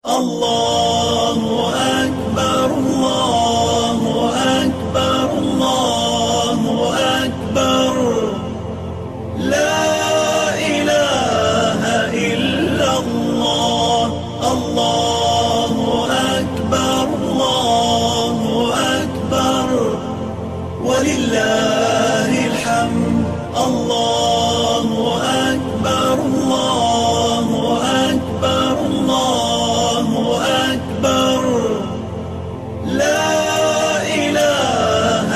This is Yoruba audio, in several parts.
الله أكبر الله أكبر الله أكبر لا إله إلا الله الله أكبر الله أكبر ولله الحمد الله أكبر الله أكبر الله أكبر لا إله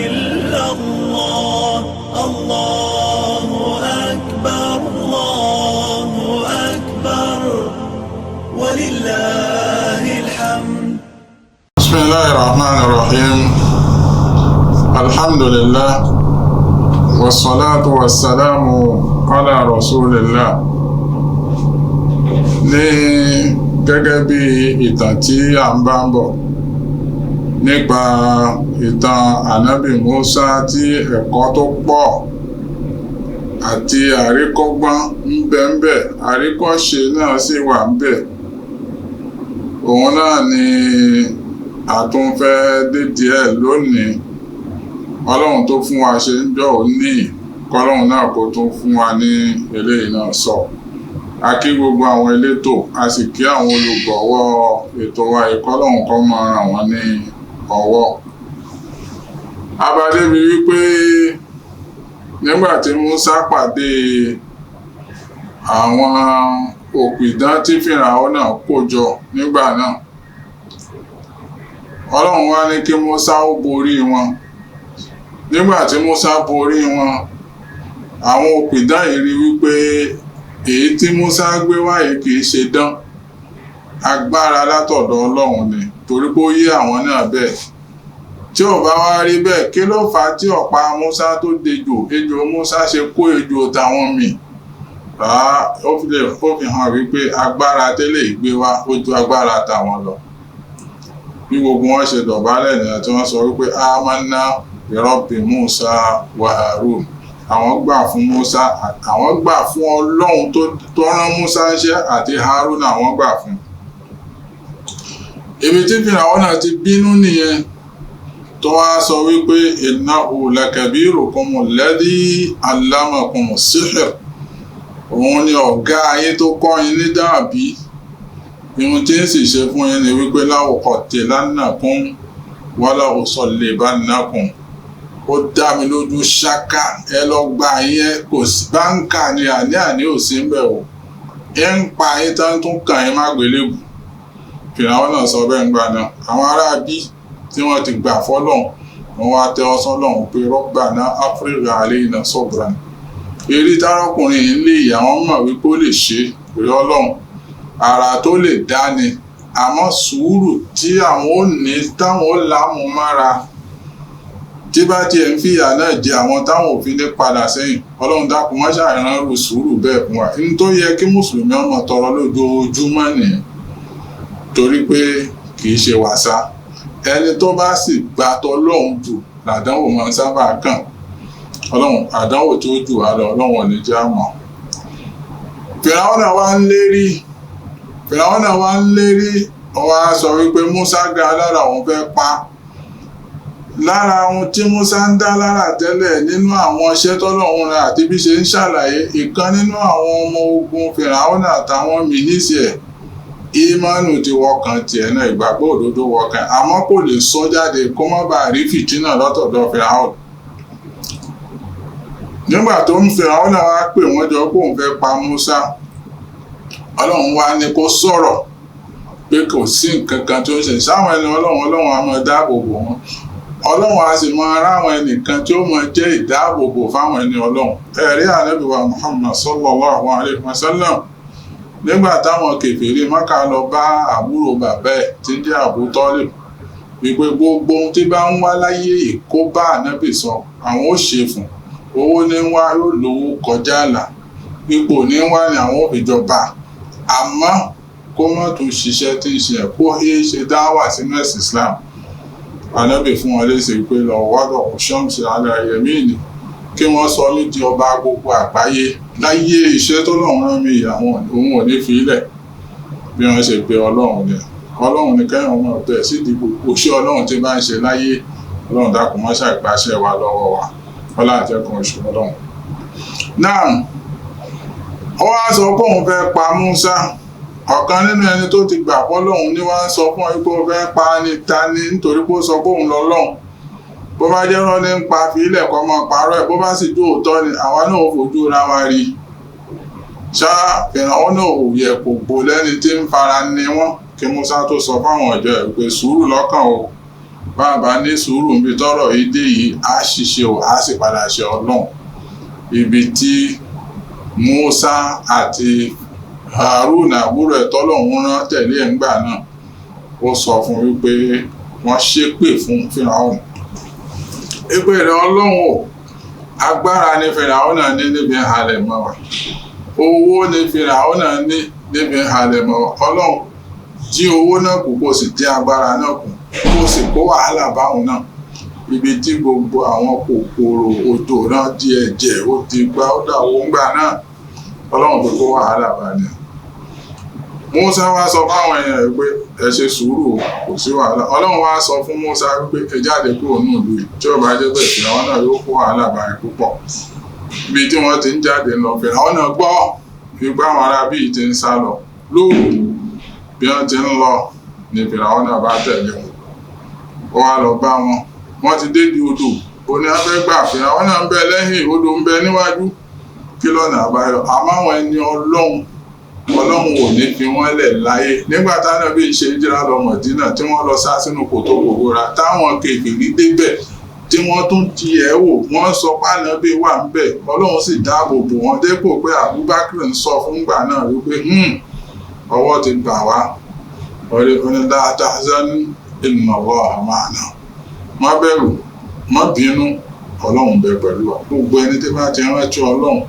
إلا الله الله أكبر الله أكبر ولله الحمد. بسم الله الرحمن الرحيم. الحمد لله والصلاة والسلام على رسول الله. ní gẹ́gẹ́ bí ìtàn tí a ń bá ń bọ̀ nípa ìtàn ànábì Mùsá tí ẹ̀kọ́ tó pọ̀ àti àríkọ́gbọ́n ń bẹ ń bẹ, àríkọ́ṣe náà sì wà ń bẹ. òun náà ni a tún fẹ́ dé díẹ̀ lónìí. Ọlọ́run tó fún wa ṣe ń jọ òní, kọ́lọ́run náà kó tún fún wa ní eléyìí náà sọ. A kí gbogbo àwọn elétò, a sì kí àwọn olùgbọ̀wọ́ ètò wa ìkọ́lọ́run kó máa ràn wọ́n ní ọwọ́. Abadébi wípé nígbà tí Mùsá pàdé àwọn òpìdán tí Fíráò náà kó jọ nígbà náà, Ọlọ́run wá ní kí Mùsá ó borí wọn. Nígbà tí Mùsá borí wọn, àwọn òpìdán yìí rí wípé èyí tí Mùsá gbé wáyé kìí ṣe dán, agbára látọ̀dọ̀ Ọlọ́run ni, torí pé ó yé àwọn náà bẹ́ẹ̀. Tí ò bá wá rí bẹ́ẹ̀, kí ló fà á tí ọ̀pá Mùsá tó dejò, ejò Mùsá ṣe kó ejò tàwọn mì? Ó fi hàn wípé agbára tẹ́lẹ̀ ìgbé wá ó ju agbára tàwọn lọ. Bí gbogbo wọn ṣe dọ̀bálẹ̀ nìyẹn tí wọ́n sọ wípé amanna bi Rabbi Mùsá wa Harun. Àwọn gbà fún Mùsá, àwọn gbà fún Ọlọ́run tó rán Mùsá ṣẹ́ àti Harun àwọn gbà fún. Ibi tí Fíráò náà ti bínú nìyẹn, tó wá sọ wípé innahu lakabirukum alladhi allamakumus sihr. Òun ni ọ̀gá ayé tó kọ́ yín ní dàbí. Ihun tí ń sì ṣe fún yín ni wípé la uqattilannakum wala usallibannakum. Ó dá mi lójú ṣáká, ẹ lọ gba yẹn, kò sí báńkà ni àní ò sí ń bẹ̀ o. Ẹ ń pa yín tán tún kàn yín má gbélébù. Fíráò náà sọ bẹ́ẹ̀ ń gbà náà. Àwọn ará bí tí wọ́n ti gbà fọ́lọ́hun, wọ́n wá tẹ́ ọ sọ́lọ́hun pé Rabbana afrigh alayna sabran. Eré tárákùnrin yìí lè yà wọ́n mọ̀ wípé ó lè ṣe pé Ọlọ́run ara tó lè dá ni, àmọ́ sùúrù tí àwọn ò ní táwọn ó lámú mára tí bá tiẹ̀ ń fìyà náà jẹ àwọn táwọn òfin ní padà sẹ́yìn. Ọlọ́run dákun má ṣàìrán rú sùúrù bẹ́ẹ̀ fún wa. Ní tó yẹ kí mùsùlùmí ọmọ tọrọ lójoojúmọ́ nìyẹn, torí pé kì í ṣe wàsá. Ẹni tó bá sì gbà tọlọ́run jù làdánwò máa ń sábà kàn. Ọlọ́run àdánwò tó jù wá lọ, Ọlọ́run ò ní jẹ́ á mọ̀. Fíráò náà wá ń lérí, ó wá sọ wípé Mùsá ga lára òun fẹ́ pa. Lára ohun tí Mùsá ń dá lára tẹ́lẹ̀ nínú àwọn iṣẹ́ tọ́lọ́run rẹ̀ àti bí ṣe ń ṣàlàyé, ìkan nínú àwọn ọmọ ogun Fíráò náà àtàwọn mínísì ẹ̀, ìmánu ti wọkàn tiẹ̀ náà, ìgbàgbọ́ òdodo wọkàn, àmọ́ kò lè sọ jáde kó má bàa rí fìtínà lọ́tọ̀dọ̀ Fíráò. Nígbà tó ń Fíráò náà wá pè wọ́n jọ pé òun fẹ́ pa Mùsá, Ọlọ́run wá ní kó sọ̀rọ̀ pé kò sí nǹkan kan tó ń ṣe sáwọn ẹni Ọlọ́run á máa dáàbò bò wọ́n. Ọlọ́run á sì máa ráwọn ẹnìkan tí ó máa jẹ́ ìdáàbòbò fáwọn ẹni Ọlọ́run. Ẹ̀rí Ànábì wa Muhammad sallallahu alaihi wasallam, nígbà táwọn kèfèrí Mákà lọ bá àbúrò bàbá ẹ̀ tí ń jẹ́ Abu Talib wípé gbogbo ohun tí bá ń wá láyé ìkó bá Ànábì sọ àwọn ó ṣe fún. Owó ní ń wá yóò lówó kọjá àlà, ipò ní ń wá ní àwọn òfìjọba, àmọ́ kó má tún ṣiṣẹ́ tí ń ṣe ẹ̀kọ́ ṣe dáwà sínú ẹ̀sìn Islam. Ànábì fún wọn léṣe pé lọ wádọ̀ ṣọ́ọ̀ṣì aláyẹ̀mí ni kí wọ́n sọ mí di ọba gbogbo àgbáyé láyé iṣẹ́ tó lọ́wọ́ rán mi àwọn òun ò ní fi ilẹ̀. bí wọ́n ṣe pe ọlọ́run ni ọlọ́run ní kẹ́yìn ọmọ ọ̀tẹ̀ sídìí gbogbo ṣé ọlọ́run tí bá ń ṣe láyé ọlọ́run dákun má ṣàìgbàṣẹ wa lọ́wọ́ wa ọlá àjẹkùn oṣù ọlọ́run. náà ó wá sọ pé òun fẹ́ pa Musa ọ̀kan nínú ẹni tó ti gbà fọ́lọ́run ní wá ń sọ fún ọ pé ó fẹ́ pa ni ta ni nítorí pé ó sọ pé òun lọ́lọ́run bó bá jẹ́ rán ní ń pa fílẹ̀ kọ́ mọ́ parọ́ ẹ̀ bó bá sì jó òótọ́ ni àwa náà fojú ra wa rí ṣá ìrànwọ́ náà ò yẹ kò gbò lẹ́ni tí ń fara ni wọ́n kí Musa tó sọ fáwọn ọ̀jọ́ ẹ̀ pé sùúrù lọ́kàn o bàbá ní sùúrù níbi tọ́rọ̀ yìí dé yìí á ṣiṣẹ́ o á sì padà ṣe ọlọ́run ibi tí Musa àti Haruna àbúrò ẹ̀ tọ́lọ́run rán tẹ̀lé ẹ̀ ńgbà náà ó sọ fún wípé wọ́n ṣépè fún Fíráúnù ìpè rẹ̀ ọlọ́run o agbára ní Fíráúnù náà ní níbi halẹ̀ mọ́ wa owó ní Fíráúnù náà ní níbi halẹ̀ mọ́ wa ọlọ́run jí owó náà kù kó sì dín agbára náà kù kó sì kó wàhálà báwọn náà ibi tí gbogbo àwọn kòkòrò odò náà di ẹ̀jẹ̀ ó ti gbá ó dà owó ńgbà náà ọlọ́run tó kó wàhálà bá ní. Musa wá sọ fáwọn èèyàn rẹ̀ pé ẹ ṣe sùúrù kò sí wàhálà ọlọ́run wá sọ fún Musa wípé ẹ jáde kúrò ní ìlú yìí tí ó bá jẹ́ bẹ́ẹ̀ Fíráúnù náà yóò kó wàhálà bá yín púpọ̀ ibi tí wọ́n ti ń jáde lọ Fíráúnù náà gbọ́ wípé àwọn ará bíi ti ń sá lọ lóru bí wọ́n ti ń lọ ní Fíráúnù náà bá tẹ̀lé wọn ó wá lọ bá wọn wọ́n ti dé di odò ó ní afẹ́gbà Fíráúnù náà ń bẹ lẹ́yìn odò ń bẹ níwájú kí lọ́nà àbáyọ àmọ́ àwọn ẹni ọlọ́run ò ní fi wọ́n lẹ̀ láyé nígbà táwọn bí ṣe jíra lọ Mọ̀dínà tí wọ́n lọ sá sínú kòtò gbogboora táwọn kèfèrí débẹ̀ tí wọ́n tún ti ẹ̀ wò wọ́n sọ pàánà bí wà ń bẹ̀ ọlọ́run sì dáàbò bò wọ́n dépò pé Abubakar ń sọ fún gbà náà wípé ọwọ́ ti bà wá ọ̀rẹ́ onídà tahzan inna Allaha ma'ana má bẹ̀rù má bínú ọlọ́run bẹ pẹ̀lú wa gbogbo ẹni tí bá ti rántí ọlọ́run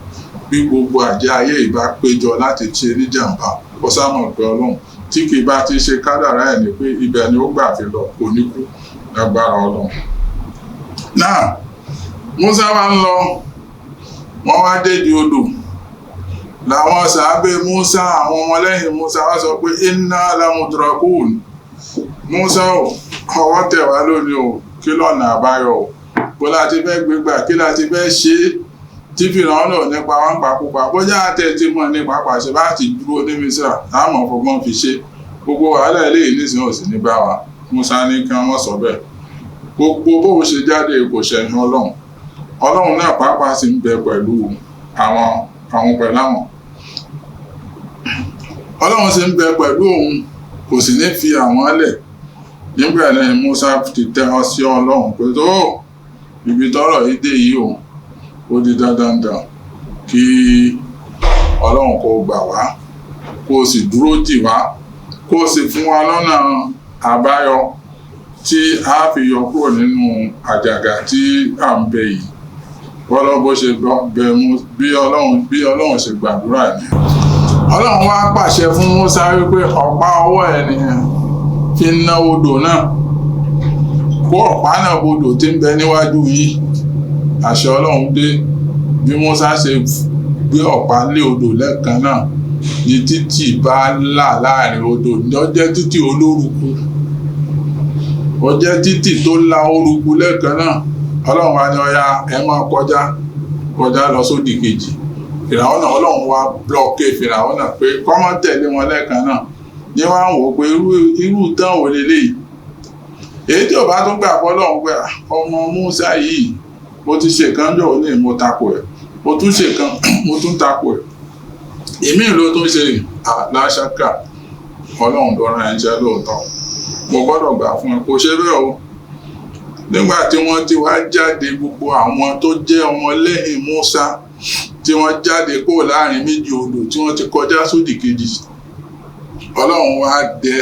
bí gbogbo àjẹ́ ayé ìbá péjọ láti ṣe níjàmbá ó sámọ̀ pé ọlọ́run tí kì í bá ti ṣe kádàrá ẹ̀ ní pé ibẹ̀ ni ó gbà fi lọ kò ní kú lágbára ọlọ́run. náà Musa wá ń lọ wọ́n wá dédi odò làwọn sàábé Musa àwọn ọmọlẹ́yìn Musa wá sọ pé inna lamudrakun Musa ọwọ́ tẹ̀ wá lónìí o kí lọ́nà àbáyọ o bó láti fẹ́ gbégbà kí láti fẹ́ ṣe tí Fíráúnù náà nípa wọn pàkópa bóyá àtẹ̀tí mọ̀ nípa pàṣẹ bá ti dúró ní Mísírà táwọn ọ̀fọ̀gbọ́n fi ṣe gbogbo wàhálà eléyìí nísìnyí ò sì ní bá wa Musa ní kí wọ́n sọ bẹ́ẹ̀ gbogbo bóun ṣe jáde kò ṣẹ̀yìn ọlọ́run náà pàápàá sì ń bẹ pẹ̀lú àwọn pẹ̀lú àwọn ọlọ́run sì ń bẹ pẹ̀lú òun kò sì ní fi àwọn lẹ̀ nígbà náà Musa ti tẹ́ ọ sí ọlọ́run pé tó ibi tọ́rọ̀ yìí dé yìí o ó di dandan kí ọlọ́run kó gbà wá kó sì dúró tì wá kó sì fún wa lọ́nà àbáyọ tí a fi yọ kúrò nínú àjàgà tí à ń bẹ yìí bọ́lọ́ bó ṣe bẹ mú bí ọlọ́run ṣe gbàdúrà ni. ọlọ́run wá pàṣẹ fún Musa wípé ọ̀pá ọwọ́ ẹ̀ nìyẹn fi ń ná odò náà kó ọ̀pá náà bodò tí ń bẹ níwájú yìí àṣẹ ọlọ́run dé bí Musa ṣe gbé ọ̀pá lé odò lẹ́ẹ̀kan náà ní títì bá là láàrin odò ní ọjọ́ títì olórúkú ó jẹ́ títì tó la orúkú lẹ́ẹ̀kan náà ọlọ́run wá ní ọya ẹ máa kọjá lọ sódì kejì Fíráúnù náà ọlọ́run wá blọọkì Fíráúnù náà pé kọ́mọ́ tẹ̀lé wọn lẹ́ẹ̀kan náà ní wọ́n á wò pé irú tán wò lélẹ́yìí èyí tí ò bá tún gbà fọ́lọ́run pé ọmọ Musa yìí mo ti ṣe kan jọ ní mo tako ẹ̀ mo tún ṣe kan mo tún tako ẹ̀ èmi ló tún ṣe láṣáká ọlọ́run tó rán ẹ̀ṣẹ́ lóòótọ́ mo gbọ́dọ̀ gbà fún ẹ kò ṣe bẹ́ẹ̀ o nígbà tí wọ́n ti wá jáde gbogbo àwọn tó jẹ́ ọmọlẹ́yìn Musa tí wọ́n jáde kó láàrin méjì odò tí wọ́n ti kọjá sódì kejì ọlọ́run wá dẹ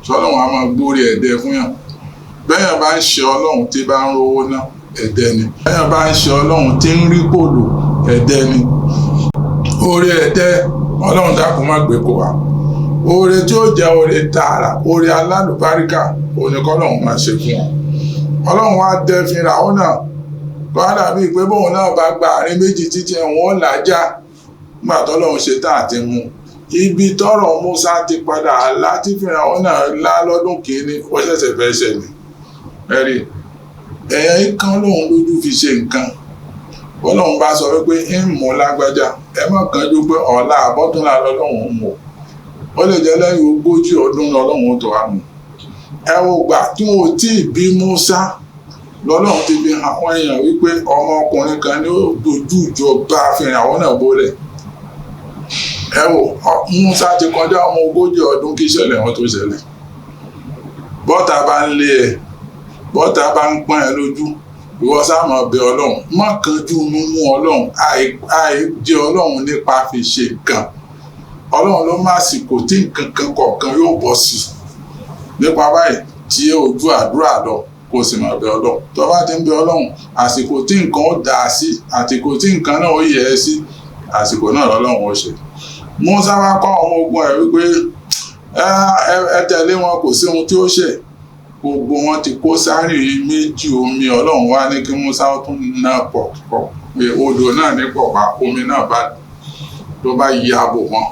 sọlọ́run á máa gbórí ẹ̀dẹ fún yàn bẹ́yàn bá ń ṣe ọlọ́run tí bá ń rówó ná ẹ̀dẹ ni bẹ́yàn bá ń ṣe ọlọ́run tí ń rí kòlò ẹ̀dẹ ni oore ẹ̀dẹ ọlọ́run dákun má gbé kó wa oore tí ó jẹ́ oore tààrà oore alálùbáríkà oníkọ́lọ́run máa ṣe fún wọn ọlọ́run wá dẹ Fíráúnù náà wá dàbí pé bóun náà bá gba àárín méjì títí ẹ̀wọ̀n ó làájá nígbà tọ́lọ́run ṣe tá àti mú ibi tọ́rọ̀ Musa ti padà láti Fíráúnà náà lá lọ́dún kìíní wọ́n ṣẹ̀ṣẹ̀ fẹ́ ṣẹlẹ̀ ẹ̀rí ẹ̀yìn kan lòun lójú fi ṣe nǹkan Ọlọ́run bá sọ wípé ń mú lágbájá ẹ má kánjú pé ọ̀la àbọ́túnlá lọ́lọ́run mú ó lè jẹ́ lẹ́yìn 40 ọdún lọ́lọ́run tó wà mú ẹ wo gbà tí wọn ò tí ì bí Musa lọ́lọ́run ti fi hàn àwọn èèyàn wípé ọmọkùnrin kan ní ó dojú ìjọba Fíráúnà náà bólẹ̀ ẹ wò Musa ti kọjá ọmọ 40 ọdún kí ìṣẹ̀lẹ̀ wọn tó ṣẹlẹ̀ bọ́tà bá ń lé ẹ bọ́tà bá ń pọ́n ẹ lójú ìwọ sáà máa bẹ Ọlọ́run má kánjú mú Ọlọ́run àìjẹ Ọlọ́run nípa fi ṣe nǹkan Ọlọ́run ló má àsìkò tí nǹkan kan kọ̀ọ̀kan yóò bọ́ sí nípa báyìí tí ojú àdúrà lọ kó sì máa bẹ Ọlọ́run tó bá ti ń bẹ Ọlọ́run àsìkò tí nǹkan ó dà sí àsìkò tí nǹkan náà ó yẹ ẹ sí àsìkò náà lọ́lọ́run ó ṣe Musa wá kọ́ ọmọ ogun ẹ̀ wípé ẹ tẹ̀lé wọn kò sí ohun tí ó ṣe gbogbo wọn ti kó sáré méjì omi Ọlọ́run wá ní kí Musa tún ná pọ̀ odò náà ní pọ̀pá omi náà tó bá ya bò wọn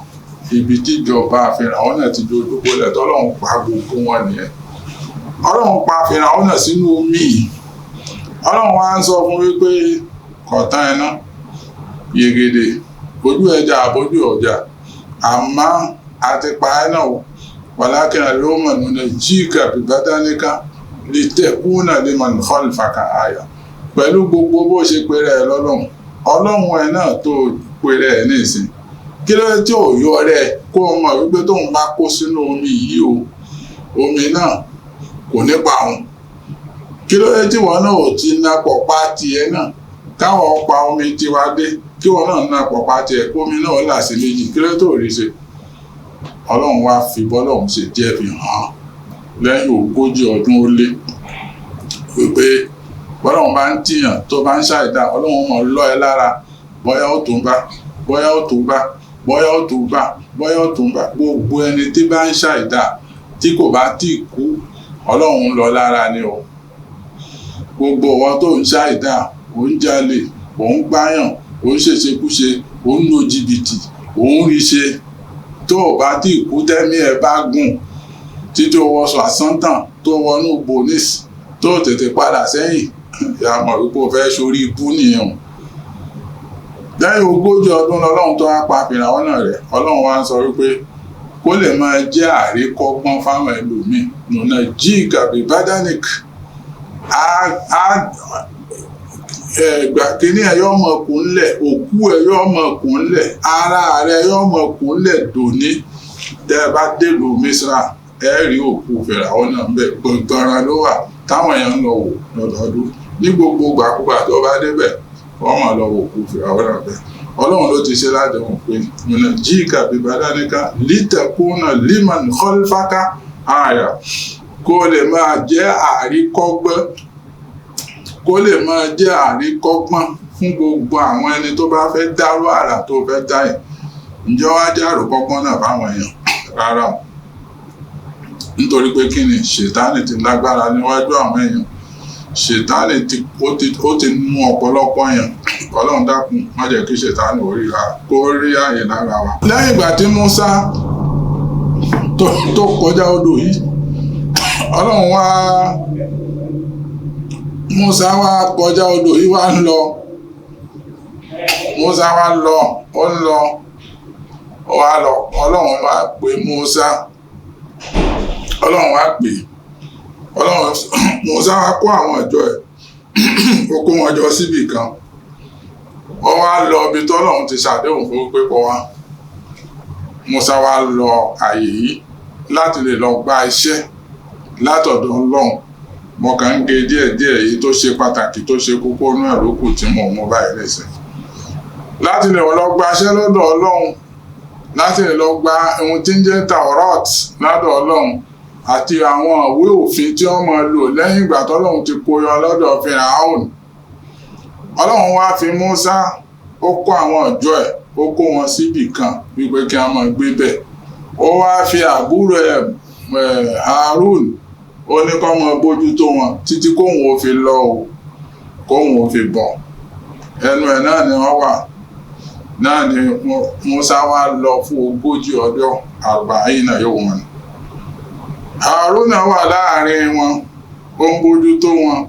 ibi tíjọba Fíráúnà ti dojú bolẹ̀ tọ́lọ́run pa gbogbo wọn nìyẹn Ọlọ́run pa Fíráúnà sínú omi yìí Ọlọ́run wá ń sọ fún wípé kọ̀tán ẹná yegede ojú ẹja àbójú ọjà àmọ́ àti pa ẹ́ náà walakin al-yawma nunajjika bi badanika litakuna liman khalfaka aya pẹ̀lú gbogbo bó ṣe pèrè ẹ̀ Ọlọ́run ẹ̀ náà tó pèrè ẹ̀ nísìn kí ló tí ò yọ rẹ kó o mọ̀ wípé tóun bá kó sínú omi yìí o omi náà kò ní pa òun kí ló tí wọn náà ò ti ná pọ̀pá tiẹ̀ náà káwọn pa omi tiwa dé kí wọn náà ná pọ̀pá tiẹ̀ kó omi náà là sí méjì kí ló tó rí ṣe Ọlọ́run wá fi bọ́lọ́run ṣe díẹ̀ fi hàn lẹ́yìn 40 ọdún ó lé wípé bọ́lọ́run bá ń tìyàn tó bá ń ṣàìdá Ọlọ́run mọ̀ lọ́ ẹ lára bóyá ó tún bá bóyá ó tún bá bóyá ó tún bá bóyá ó tún bá gbogbo ẹni tí bá ń ṣàìdá tí kò bá tí ì kú Ọlọ́run lọ lára ni o gbogbo ọwọ́ tó ń ṣàìdá ò ń jalè ò ń gbáyàn ò ń ṣèṣekúṣe ò ń lo jìbìtì ò ń rí ṣe tó o bá tí ì kú tẹ́mí ẹ bá gùn títí o wọṣọ àsántàn tó wọnú bonis tó tètè padà sẹ́yìn ìyá mọ̀ wípé o fẹ́ sórí ibú nìyẹn lẹ́yìn 40 ọdún lọ́lọ́run tó wá pa Fíráúnà rẹ̀ Ọlọ́run wá ń sọ wípé kó lè máa jẹ́ àríkọ́gbọ́n fáwọn ẹlòmíì nùnà jí gàbí badanik kíní ẹ̀yọ́ ọmọkùnlẹ̀ òkú ẹ̀yọ́ ọmọkùnlẹ̀ ara rẹ̀ ẹ̀yọ́ ọmọkùnlẹ̀ dòní tẹ́ bá dèlù Mísírà rí òkú Fíráúnà bẹ́ẹ̀ gbọ̀ngbọ̀nra ló wà táwọn èèyàn lọ wò lọ́dọọdún ní gbogbo gbàkúgbà tó bá débẹ̀ wọ́n máa lọ wò òkú Fíráúnà bẹ́ẹ̀ Ọlọ́run ló ti ṣe ládéhùn pé nùnà jíìkà bí badanika litakuna liman khalfaka àyà kó lè máa jẹ́ àríkọ́gbọ́n kó lè máa jẹ́ àríkọ́gbọ́n fún gbogbo àwọn ẹni tó bá fẹ́ dárú àrà tó fẹ́ dá ẹ̀ ǹjẹ́ wá jẹ́ àròkọ́gbọ́n náà fáwọn èèyàn rárá o nítorí pé kí ni ṣètánì ti lágbára níwájú àwọn èèyàn ṣètánì ó ti mú ọ̀pọ̀lọpọ̀ èèyàn Ọlọ́run dákun má jẹ́ kí ṣètánì kó rí ààyè lára wa. lẹ́yìn ìgbà tí Musa tó kọjá odò yìí Ọlọ́run wá Musa wá kọjá odò yìí wá ń lọ Musa wá lọ ó ń lọ wá lọ Ọlọ́run wá pè Musa Ọlọ́run wá pè Musa wá kó àwọn ìjọ ẹ̀ ó kó wọn jọ síbì kan ó wá lọ ibi tọ́lọ́run ti ṣàdéhùn fún pé kó wá Musa wá lọ àyè yìí láti lè lọ gba iṣẹ́ látọ̀dọ̀ Ọlọ́run mo kàn ń gé díẹ̀díẹ̀ èyí tó ṣe pàtàkì tó ṣe kókó inú ẹ̀ lókù tí mo mú báyìí lẹ́sẹ̀ láti lè lọ gba iṣẹ́ lọ́dọ̀ Ọlọ́run láti lè lọ gba ohun tí ń jẹ́ Taurat lọ́dọ̀ Ọlọ́run àti àwọn ìwé òfin tí wọ́n máa lò lẹ́yìn ìgbà tọ́lọ́run ti kó yọ lọ́dọ̀ Fíráúnà Ọlọ́run wá fi Musa ó kó àwọn ìjọ ẹ̀ ó kó wọn síbì kan wípé kí wọ́n máa gbé bẹ̀ ó wá fi àbúrò ẹ̀ Harun ó ní kó máa bójú tó wọn títí kóhun ó fi lọ o kóhun ó fi bọ̀ ẹnu ẹ̀ náà ni wọ́n wà náà ni Musa wá lọ fún 40 ọdún 40 yawman. Haruna wà láàrin wọn, ó ń bójú tó wọn,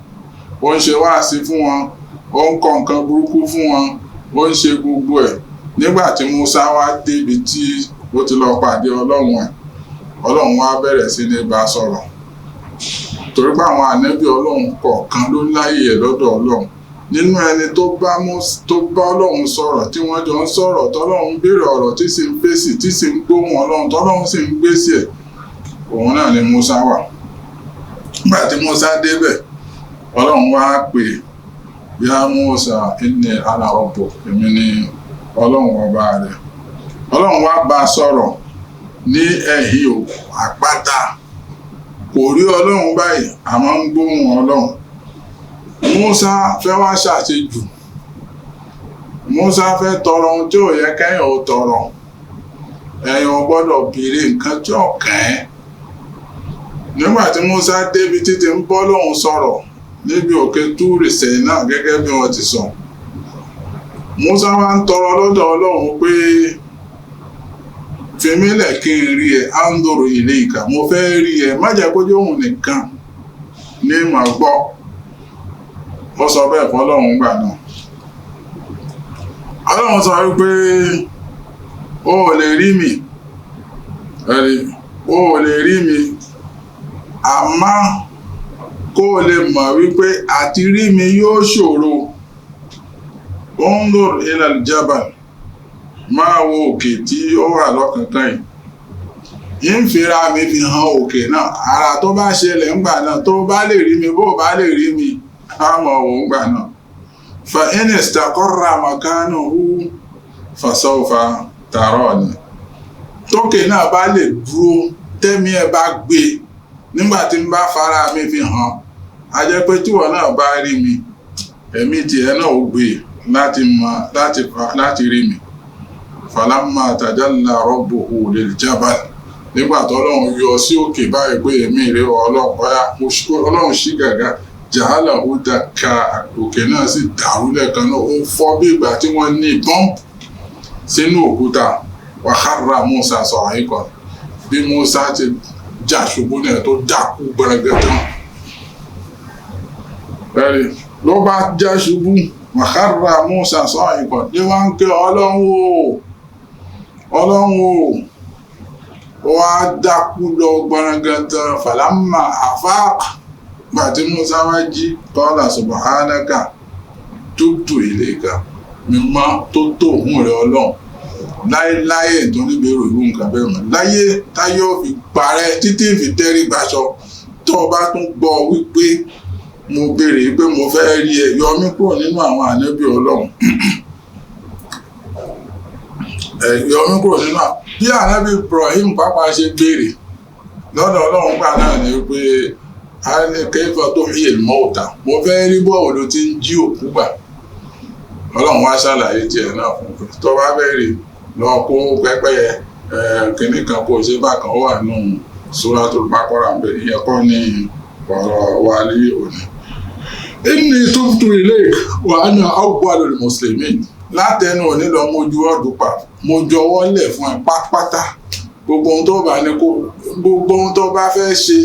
ó ń ṣe wáàsí fún wọn, ó ń kọ nǹkan burúkú fún wọn, ó ń ṣe gbogbo ẹ̀. Nígbà tí Musa wá débi tí ó ti lọ pàdé Ọlọ́run ẹ̀, Ọlọ́run wá bẹ̀rẹ̀ sí ní bá sọ̀rọ̀. Torí pé àwọn ànábì Ọlọ́run kọ̀ọ̀kan ló láyè ẹ̀ lọ́dọ̀ Ọlọ́run. Nínú ẹni tó bá Ọlọ́run sọ̀rọ̀ tí wọ́n jọ ń sọ̀rọ̀, tọ́lọ́run béèrè ọ̀rọ̀ tí sì ń fèsì, tí sì ń gbóhùn Ọlọ́run, tọ́lọ́run sì ń gbésì ẹ̀, òun náà ni Musa wà. Nígbà tí Musa débẹ̀, Ọlọ́run wá pè, ya Musa inni ana rabbuk, èmi ni Ọlọ́run ọba rẹ̀. Ọlọ́run wá bá sọ̀rọ̀ ní ẹ̀yìn òkú àpáta. Kò rí Ọlọ́run báyìí, àmọ́ ń gbóhùn Ọlọ́run. Musa fẹ́ wá ṣàṣejù. Musa fẹ́ tọrọ ohun tí ò yẹ kẹ́yìn ò tọrọ. Ẹ̀yin ò gbọ́dọ̀ béèrè nǹkan tí ò kàn ẹ́. Nígbà tí Musa débi títí ń bọ́ lóhùn sọ̀rọ̀ níbi òkè Túrì Sínà gẹ́gẹ́ bí wọ́n ti sọ. Musa wá ń tọrọ lọ́dọ̀ Ọlọ́run pé fèmílẹ̀ kí n rí ẹ, andoro ilayka, mo fẹ́ rí ẹ, má jẹ́ kó jẹ́ òun nìkan ní mà gbọ́. Ó sọ bẹ́ẹ̀ fọ́lọ́run gbà náà. Ọlọ́run sọ wípé o ò lè rí mi, o ò lè rí mi, àmọ́ kó o lè mọ̀ wípé àti rí mi yóò ṣòro. Undur ila al-jabal, máa wo òkè tí ó wà lọ́kànkán yìí. ń fira mi fi hàn òkè náà, ara tó bá ṣẹlẹ̀ ńgbà náà, tó bá lè rí mi, bó bá lè rí mi, àmọ́ òun gbà náà. Fa in istaqarra makanuhu fa sawfa tarani. Tókè náà bá lè dúró, tẹ́mi ẹ̀ bá gbé, nígbà tí ń bá fara mi fi hàn, a jẹ́ pé tíwọ náà bá rí mi, ẹ̀mí tiẹ̀ náà ó gbé láti rí mi. Falamma tajalla rabbuhu lil jabal, nígbà tó Ọlọ́run yọ sí òkè báyìí pé èmi rẹ̀ Ọlọ́run ṣí gàgà, ja'alahu dakka, òkè náà sì dàrú lẹ́ẹ̀kan náà, ó fọ́ bí ìgbà tí wọ́n ní bọ́ǹpù sínú òkúta. Wa kharra Musa sa'iqan, bí Musa ti já ṣubú náà tó dákú gbẹrẹgẹdán. Ló bá já ṣubú, wa kharra Musa sa'iqan, ní wọ́n ń ké Ọlọ́run o, wá dákú lọ gbẹrẹgẹdán. Falamma afaqa, gbàtí Musa wá jí, qala subhanaka tubtu ilayka, mímọ́ tó tó òun rẹ̀ Ọlọ́run. Láyé tó níbi èrò ìlú nǹkan bẹ́ẹ̀ mọ̀, láyé táyé ò fi parẹ́ títí fi tẹ́rí gbaṣọ, tó o bá tún gbọ́ wípé mo béèrè pé mo fẹ́ rí ẹ, yọ mí kúrò nínú àwọn ànábì Ọlọ́run. Yọ mí kúrò nínú àwọn, bí ànábì Ibrahim pápá ṣe béèrè lọ́dọ̀ Ọlọ́run gbà náà ni pé kayfa tuhyil mauta, mo fẹ́ rí bọ́ọ̀ ló ti ń jí òkú gbà. Ọlọ́run wá ṣàlàyé tiẹ̀ náà fún un, tó bá bẹ̀rẹ̀ lọ kó pẹ́pẹ́yẹ kìnnì kan kó ṣe bákan, ó wà nù Suratul Baqara ń bẹ, ìyẹn kọ́ ní ọ̀rọ̀ wa lé òní. Inni tubtu ilayka wa ana awwalul muslimin, látẹnu òní lọ mojú ọdún pa, mo jọ̀wọ́ lẹ̀ fún ẹ pátápátá. Gbogbo ohun tó bá ní kó, gbogbo ohun tó bá fẹ́ ṣe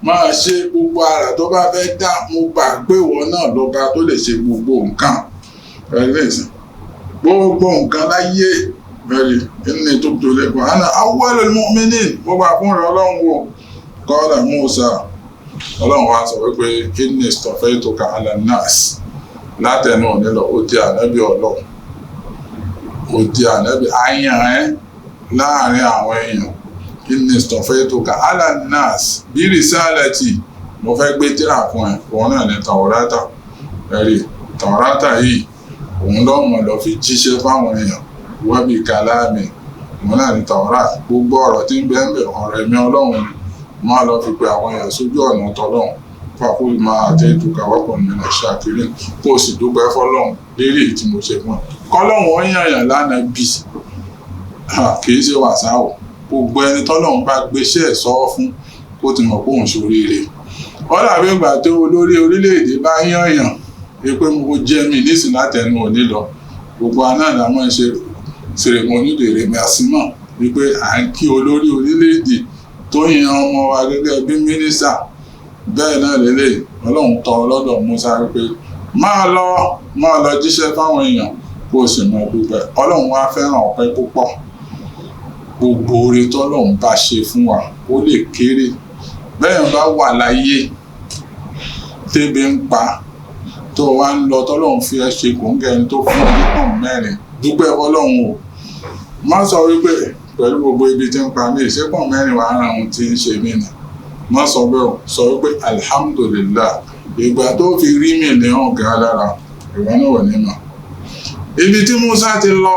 máa ṣe, gbogbo ara tó bá fẹ́ dá, mo gbà pé ìwọ náà lọ́ba tó lè ṣe gbogbo nǹkan. Gbogbo nǹkan láyé bẹ̀rẹ̀ inni tubtu ilayka wa ana awwalul mu'minin, mo gbà fún rẹ̀ Ọlọ́run wo. Qala Musa, Ọlọ́run wá sọ wípé inni istafaytuka ala nnas, látẹnu òní lọ ó di ànábì Ọlọ́run, ó di ànábì àyàn ẹ́ láàrin àwọn èèyàn. Inni istafaytuka ala nnas bi risalati, mo fẹ́ gbé tírà fún ẹ, òun náà ní Taurata. Taurata yìí òun lọ́mọ lọ fi jíṣẹ́ fáwọn èèyàn, wa bi kalami, òun náà ní Taurat. Gbogbo ọ̀rọ̀ tí ń bẹ́ẹ̀ ọ̀rọ̀ ẹ̀mí Ọlọ́run máa lọ fi pe àwọn èèyàn sójú ọ̀nà tọ́lọ́run. Faqul ma ataytuka wa kun mina shakirin, kó o sì dúpẹ́ fọ́lọ́run lérí èyí tí mo ṣe fún ẹ. Kọ́lọ́run ó yànyàn lánàá bì, kì í ṣe wàsáwò. Gbogbo ẹni tọ́lọ́run bá gbéṣẹ́ ẹ̀ sọ́wọ́ fún, kó ti mọ̀ pé òun ṣoríire. Ó dàbí ìgbà tó olórí orílẹ̀-èdè bá yànyàn pé mo jẹ́ mi nísìn látẹnu òní lọ, gbogbo aná làwọn ṣe cérémonie de remerciement wípé à ń kí olórí orílẹ̀-èdè tó yan ọmọ wa gẹ́gẹ́ bí mínísítà. Bẹ́ẹ̀ náà lélẹ̀ Ọlọ́run tọrọ lọ́dọ̀ Musa wípé máa lọ jíṣẹ́ fáwọn èèyàn kó o sì mọ dúpẹ́. Ọlọ́run wá fẹ́ràn ọpẹ́ púpọ̀. Gbogbo oore tọ́lọ́run bá ṣe fún wa ó lè kéré. Bẹ́ẹ̀ bá wà láyé tébi ń pa tó wá ń lọ tọ́lọ́run fi ẹ́ ṣe kòńgẹ́ ẹni tó fún ọdún pọ̀ mẹ́rin dúpẹ́ Ọlọ́run o. Má sọ wípé pẹ̀lú gbogbo ibi tí ń pa mí ìṣẹ́pọ̀ mẹ́rin wàá ràn ohun tí ń ṣe mí nì. Má sọ bẹ́ẹ̀ o, sọ wípé alhamdulillah ìgbà tó fi rí mi ní ọ̀gá lára ìwọ náà wọ̀ nínú. Ibi tí Musa ti lọ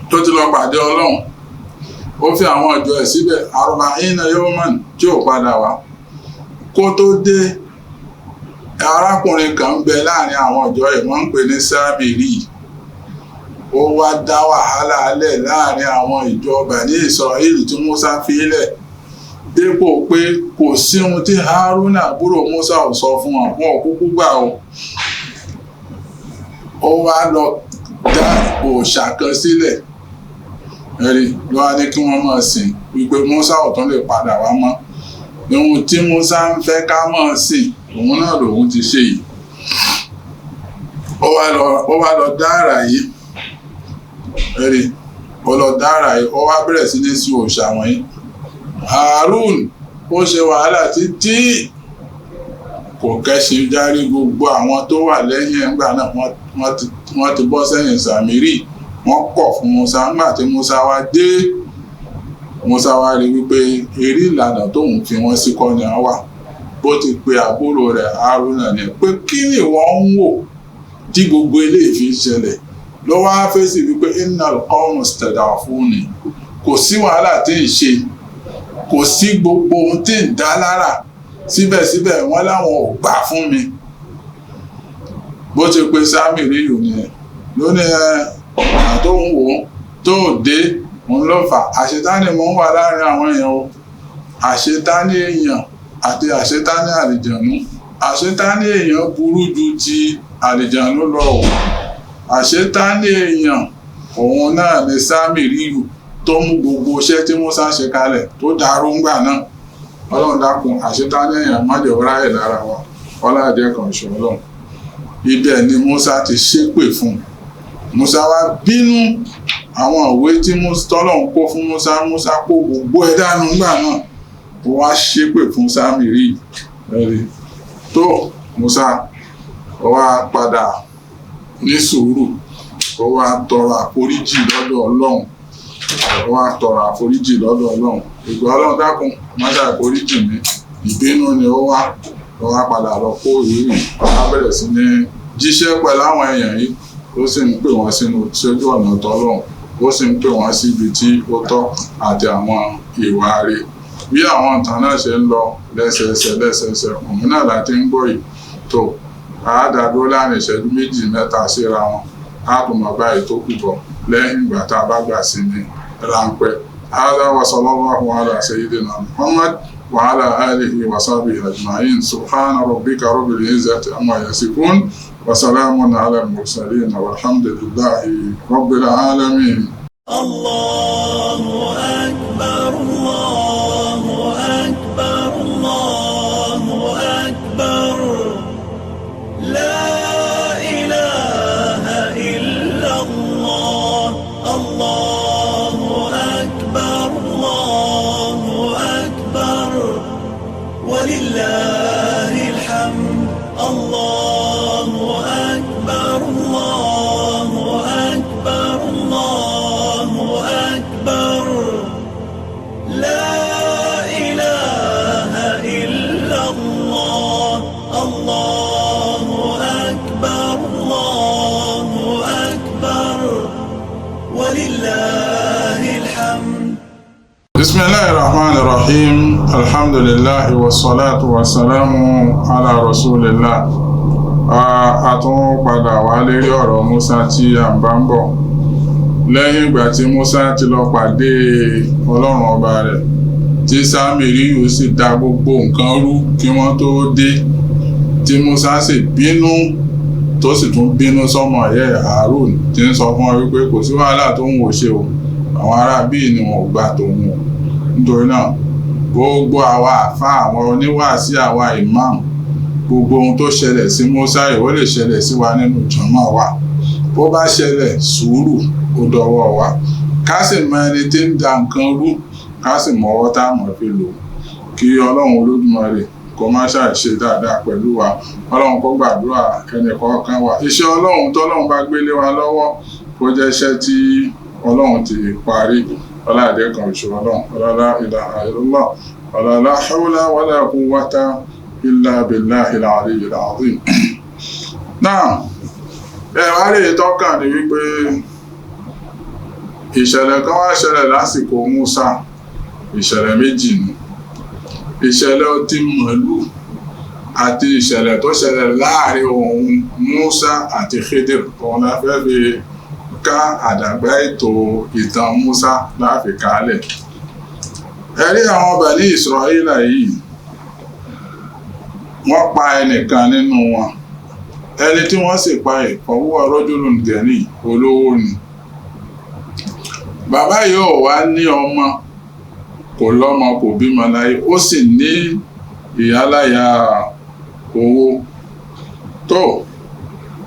tó ti lọ pàdé Ọlọ́run ó fi àwọn ọjọ́ ẹ̀ síbẹ̀ arba'ina yawman tí ò padà wá. Kó tó dé arákùnrin kan ń bẹ láàrin àwọn ọjọ́ ẹ̀ wọ́n ń pè ní Sámírì. Ó wá dá wàhálà alẹ̀ láàrin àwọn ìjọ Bani Ísírẹ́lì tí Musa fi lẹ̀ dépò pé kò sí ohun tí Haruna àbúrò Musa ò sọ fún wọn fún òkúkú gbà o. Ó wá lọ dá òòṣà kan sílẹ̀ ẹ̀rí ló wá ní kí wọ́n máa sìn wípé Musa ò tún lè padà wá mọ́. Ohun tí Musa ń fẹ́ ká máa sìn òun náà lòun ti ṣe yìí. Ó wá lọ dá àrà yìí ẹ̀rí ó lọ dá àrà yìí ó wá bẹ̀rẹ̀ sí ní sí òòṣà wọ̀nyí. Harun ó ṣe wàhálà títí kò kẹ́sìn járí gbogbo àwọn tó wà lẹ́yìn ẹgbà náà wọ́n ti bọ́ sẹ́yìn Sámírì wọ́n kọ̀ fún Musa. Nígbà tí Musa wá dé Musa wá rí wípé eré ìlànà tóun fi wọ́n sí kọ́ ni wọ́n wà. Bó ti pe àbúrò rẹ̀ Haruna ni pé kí ni wọ́n ń wò tí gbogbo eléyìí fi ń ṣẹlẹ̀. Ló wá fèsì wípé innal qawma istad'afuni kò sí wàhálà tí ń ṣe kò sí gbogbo ohun tí ń dá lára síbẹ̀síbẹ̀ wọ́n láwọn ò gbà fún mi. Bó ti pe Sámírì yìí nìyẹn lónìí tó ń wò tó dé òun ló fà àṣetánì mọ́ ń wà láàrin àwọn èèyàn o. Àṣetánì èèyàn àti àṣetánì àlìjànú. Àṣetánì èèyàn burú ju ti àlìjànú lọ o. Àṣetánì èèyàn òun náà ni Sámírì yìí tó mú gbogbo iṣẹ́ tí Musa ṣe kalẹ̀ tó dàrú ńgbà náà. Ọlọ́run dákun àṣetánì èèyàn má jẹ́ ráyè lára wa ọlọ́dẹ kan ṣe Ọlọ́run. Ibẹ̀ ni Musa ti ṣépè fún. Musa wá bínú àwọn òwe tí tọ́lọ́run kó fún Musa kó gbogbo ẹ̀ dànù ńgbà náà. Ó wá ṣépè fún Sámírì ẹ̀rí tó Musa ó wá padà ní sùúrù ó wá tọrọ àforíjì lọ́dọ̀ Ọlọ́run. Ó wá tọrọ àforíjì lọ́dọ̀ Ọlọ́run. Ìgbà Ọlọ́run dákun má ṣe àforíjì mi. Ìbínú ni ó wá padà lọ kó ìwé wá bẹ̀rẹ̀ sí ní jíṣẹ́ pẹ̀lú àwọn èèyàn yìí. Ó sì ń pè wọ́n sójú ọ̀nà tọ́lọ́run. Ó sì ń pè wọ́n síbi tí ó tọ́ àti àwọn ìwà rẹ̀. Bí àwọn ìtàn náà ṣe ń lọ lẹ́sẹẹsẹ òun náà láti ń gbọ́ yìí tó àádádó láàrin ìṣẹ́jú 2-3 síra wọn. A tún máa bá ètò kù bọ̀ lẹ́yìn ìgbà tá a bá gbà sí ní ráńpẹ́. Hādhā wa sallallahu ala sayyidina Muhammad wa ala alihi wa sahbihi ajma'in. Subhana rabbika rabbil izzati amma yasifun wa salamun ala al-mursalin walhamdulillahi rabbil alamin. Allahu akbar, Allahu akbar, Allahu akbar. La Allahu akbar, Allahu akbar, walillahil hamd. Allahu akbar, Allahu akbar, Allahu akbar. La ilaha illallah. Allahu akbar, Allahu akbar. Walillahil hamd. Bismillahir Rahmanir Rahim. Alhamdulillah wassalatu wassalamu ala rasulillah. A tún padà wá lérí ọ̀rọ̀ Musa tí a ń bá ń bọ̀. Lẹ́yìn ìgbà tí Musa ti lọ pàdé Ọlọ́run ọba rẹ̀ tí Sámírì yóò sì dá gbogbo nǹkan rú kí wọ́n tó dé tí Musa sì bínú tó sì tún bínú sọ́mọ ẹ̀yẹ́ Harun tí ń sọ fún ọ wípé kò sí wàhálà tó ń wò ṣe o àwọn ará bíi ni wọn ò gbà tòun o nítorí náà gbogbo àwa àfa àwọn oníwàásí àwa imam gbogbo ohun tó ṣẹlẹ̀ sí Musa ìwọ lè ṣẹlẹ̀ sí wa nínú jàmá wa bó bá ṣẹlẹ̀ sùúrù ó dọwọ́ wa ká sì mọ ẹni tí ń da nǹkan rú ká sì mọ ọwọ́ tá a mọ̀ fi lò kí Ọlọ́run Olódùmarè kó má ṣàìṣe dáadáa pẹ̀lú wa Ọlọ́run kó gbàdúrà ẹnìkọ̀ọ̀kan wa iṣẹ́ Ọlọ́run tọ́lọ́run bá gbélé wa lọ́wọ́ kó jẹ́ iṣẹ́ tí Ọlọ́run ti parí ọlọ́àdé kan ìṣó Ọlọ́run ọlọ́lá ilaha illallah ọlọ́lá hawla wala quwwata illa billahil aliyyil azim. náà wá lè tọ́ka ní wípé ìṣẹ̀lẹ̀ kan wá ṣẹlẹ̀ lásìkò Musa ìṣẹ̀lẹ̀ méjì ni ìṣẹ̀lẹ̀ ọtí màálù àti ìṣẹ̀lẹ̀ tó ṣẹlẹ̀ láàrin òun Musa àti Khidir òun la fẹ́ fi ká àdàgbà ètò ìtàn Musa láfi kálẹ̀. ẹ̀rí àwọn Bani Israila yìí wọ́n pa ẹnìkan nínú wọn ẹni tí wọ́n sì pa ìfọwọ́ rajulun gani olówó ni bàbá yóò wá ní ọmọ kò lọ́mọ kò bímọ láyé ó sì ní ìyáláyà owó tó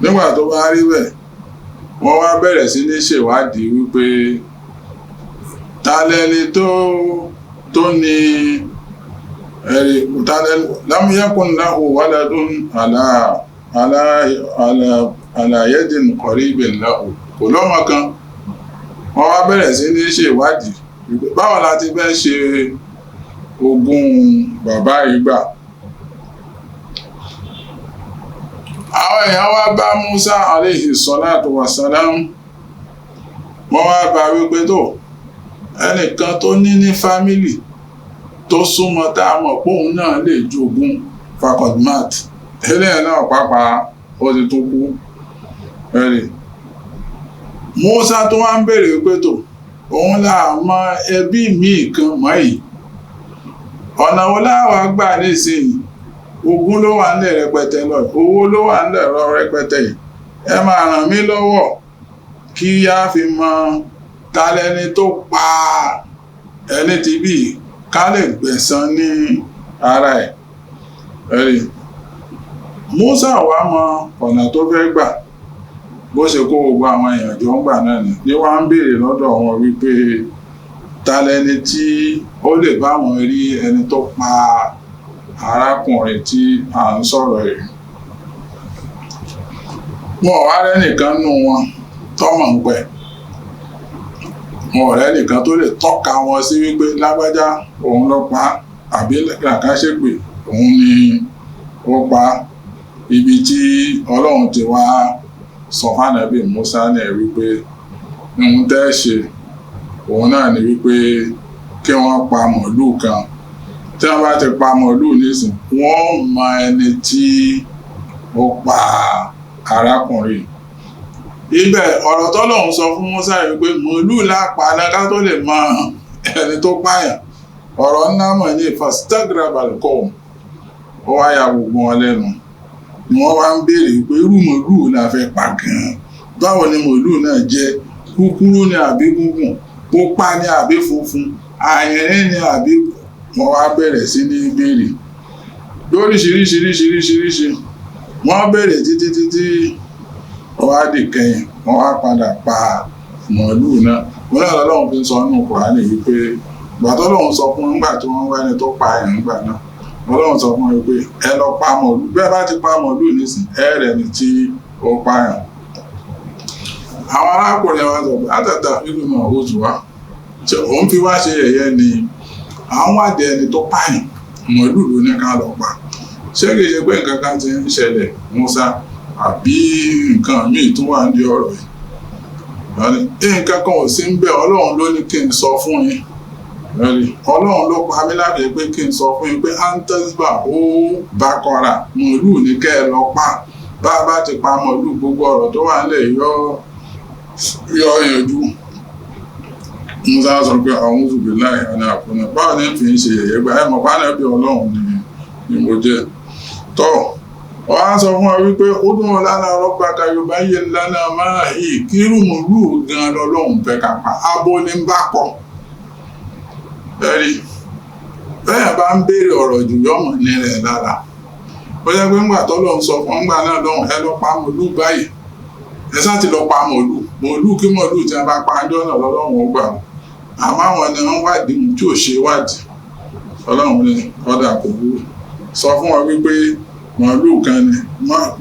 nígbà tó bá rí bẹ́ẹ̀ wọ́n wá bẹ̀rẹ̀ sí ní ṣèwádìí wípé ta lẹni tó ní ẹ̀rí lam yakun lahu waladun ala yadin qaribin lahu kò lọ́mọ kan wọ́n wá bẹ̀rẹ̀ sí ní ṣèwádìí báwo la ti fẹ́ ṣe ogún bàbá ìgbà àwọn èèyàn wá bá Musa alayhi salatu wassalam wọ́n wá bá wípé tó ẹnìkan tó ní fámílì tó súnmọ́ tá a mọ̀ póun náà lè jogún fakọdmat eléyìí náà pàápàá ó ti tún kú ẹ̀rì Musa tó wá ń béèrè pé tó òun láàmọ́ ẹbí míì kan mọ́ yìí ọ̀nà wo láwà gbà nísìnyí ogún ló wà nílẹ̀ rẹpẹtẹ lọ owó ló wà nílẹ̀ rọ rẹpẹtẹ yìí ẹ máa ràn mí lọ́wọ́ kí yá fi mọ talẹ́ni tó pa ẹni tí bí ká lè gbẹ̀san ní ara ẹ̀ ẹ̀rí Musa wá mọ ọ̀nà tó fẹ́ gbà bó ṣe kó gbogbo àwọn èèyàn jọ ń gbà náà ni wọ́n ń béèrè lọ́dọ̀ wọn wípé ta lẹni tí ó lè bá wọn rí ẹni tó pa arákùnrin tí à ń sọ̀rọ̀ yìí wọn ò wá rẹ́nìkan nù wọn tọ́mọ̀ ń pẹ̀ wọn ò rẹ́nìkan tó lè tọ́ka wọn sí wípé lágbájá òun ló pa àbí làkàṣègbè òun ni ó pa ibi tí Ọlọ́run ti wá sọ fánàbí Musa ní wípé ohun tẹ́ ṣe òun náà ni wípé kí wọ́n pa màálù kan tí wọ́n bá ti pa màálù nísìn wọ́n mọ ẹni tí ó pa arákùnrin ibẹ̀ ọ̀rọ̀ tọ́lọ́run sọ fún Musa wípé màálù lápá náà tó lè mọ ẹni tó pààyàn ọ̀rọ̀ ńlá mọ̀ ní fastagrabal-qawm ó wá ya gbogbo wọn lẹ́nu ni wọ́n wá ń béèrè pé irú màálù la fẹ́ pa gan-an báwo ni màálù náà jẹ́ kúkúrú ni àbí gúngùn pupa ni àbí funfun àyẹ̀rín ni àbí wọ́n wá bẹ̀rẹ̀ sí ní béèrè lóríṣiríṣiríṣiríṣiríṣi wọ́n bẹ̀rẹ̀ títí wọ́n wá dì kẹ́yìn wọ́n wá padà pa màálù náà wọ́n náà lọ́lọ́run fi sọ nínú Kùránì wípé gbàtọ́ lọ́run sọ fún nígbà tí wọ́n wá ẹni tó pa ẹ̀yìn nígbà náà Ọlọ́run sọ fún wípé ẹ lọ pa màálù bẹ́ẹ̀ bá ti pa màálù nísìn ẹ̀rẹ̀ ni tí ó pààyàn àwọn arákùnrin wa sọ pé àtàtà nínú náà ó tù wá tí òun fi wá ṣe yẹ̀yẹ́ ni àwọn wádìí ẹni tó pààyàn màálù ló ní ká lọ pa ṣé kìí ṣe pé nǹkan kan ti ń ṣẹlẹ̀ Musa àbí nǹkan míì tún wà ní ọ̀rọ̀ yìí nǹkan kan ò sí ń bẹ Ọlọ́run ló ní kí n sọ fún yín Ọlọ́run ló pa mí láti pé kí n sọ fún yín pé antasba ó bá kọra màálù ní kẹ́ ẹ lọ pa bá a bá ti pa màálù gbogbo ọ̀rọ̀ tó wà nílẹ̀ yọ yanjú Musa sọ pé àwọn òṣùgbé láì ọ̀nà àpọ̀nà báwo ni fi ń ṣe yẹ̀yẹ́ gba ẹ̀mọ̀ pánà bí Ọlọ́run ni mo jẹ́ tọ́ wọ́n á sọ fún wa wípé ó dún wọn lánàá rabbaka yubayyin lana ma hi kírù mọ̀lú gan lọ́lọ́run fẹ́ ká pa abo ní bá pọ̀ ẹ̀rí bẹ́ẹ̀ bá ń béèrè ọ̀rọ̀ jù yọmọ ní rẹ̀ lára ó yẹ pé ńgbà tọ́lọ́ ń sọ fún ńgbà náà lọ́hùn ẹ lọ pa mọ̀lú báyìí ẹ sáà ti lọ pa mọ̀lú kí mọ̀lú tí wọ́n bá pa ẹjọ́ náà lọ́lọ́run ó gbà wọ́n àmọ́ àwọn ni wọ́n wádìí mu tí ò ṣe wádìí ọlọ́run ní ọ̀dà kò burú sọ fún wọn wípé mọ̀lú kan ni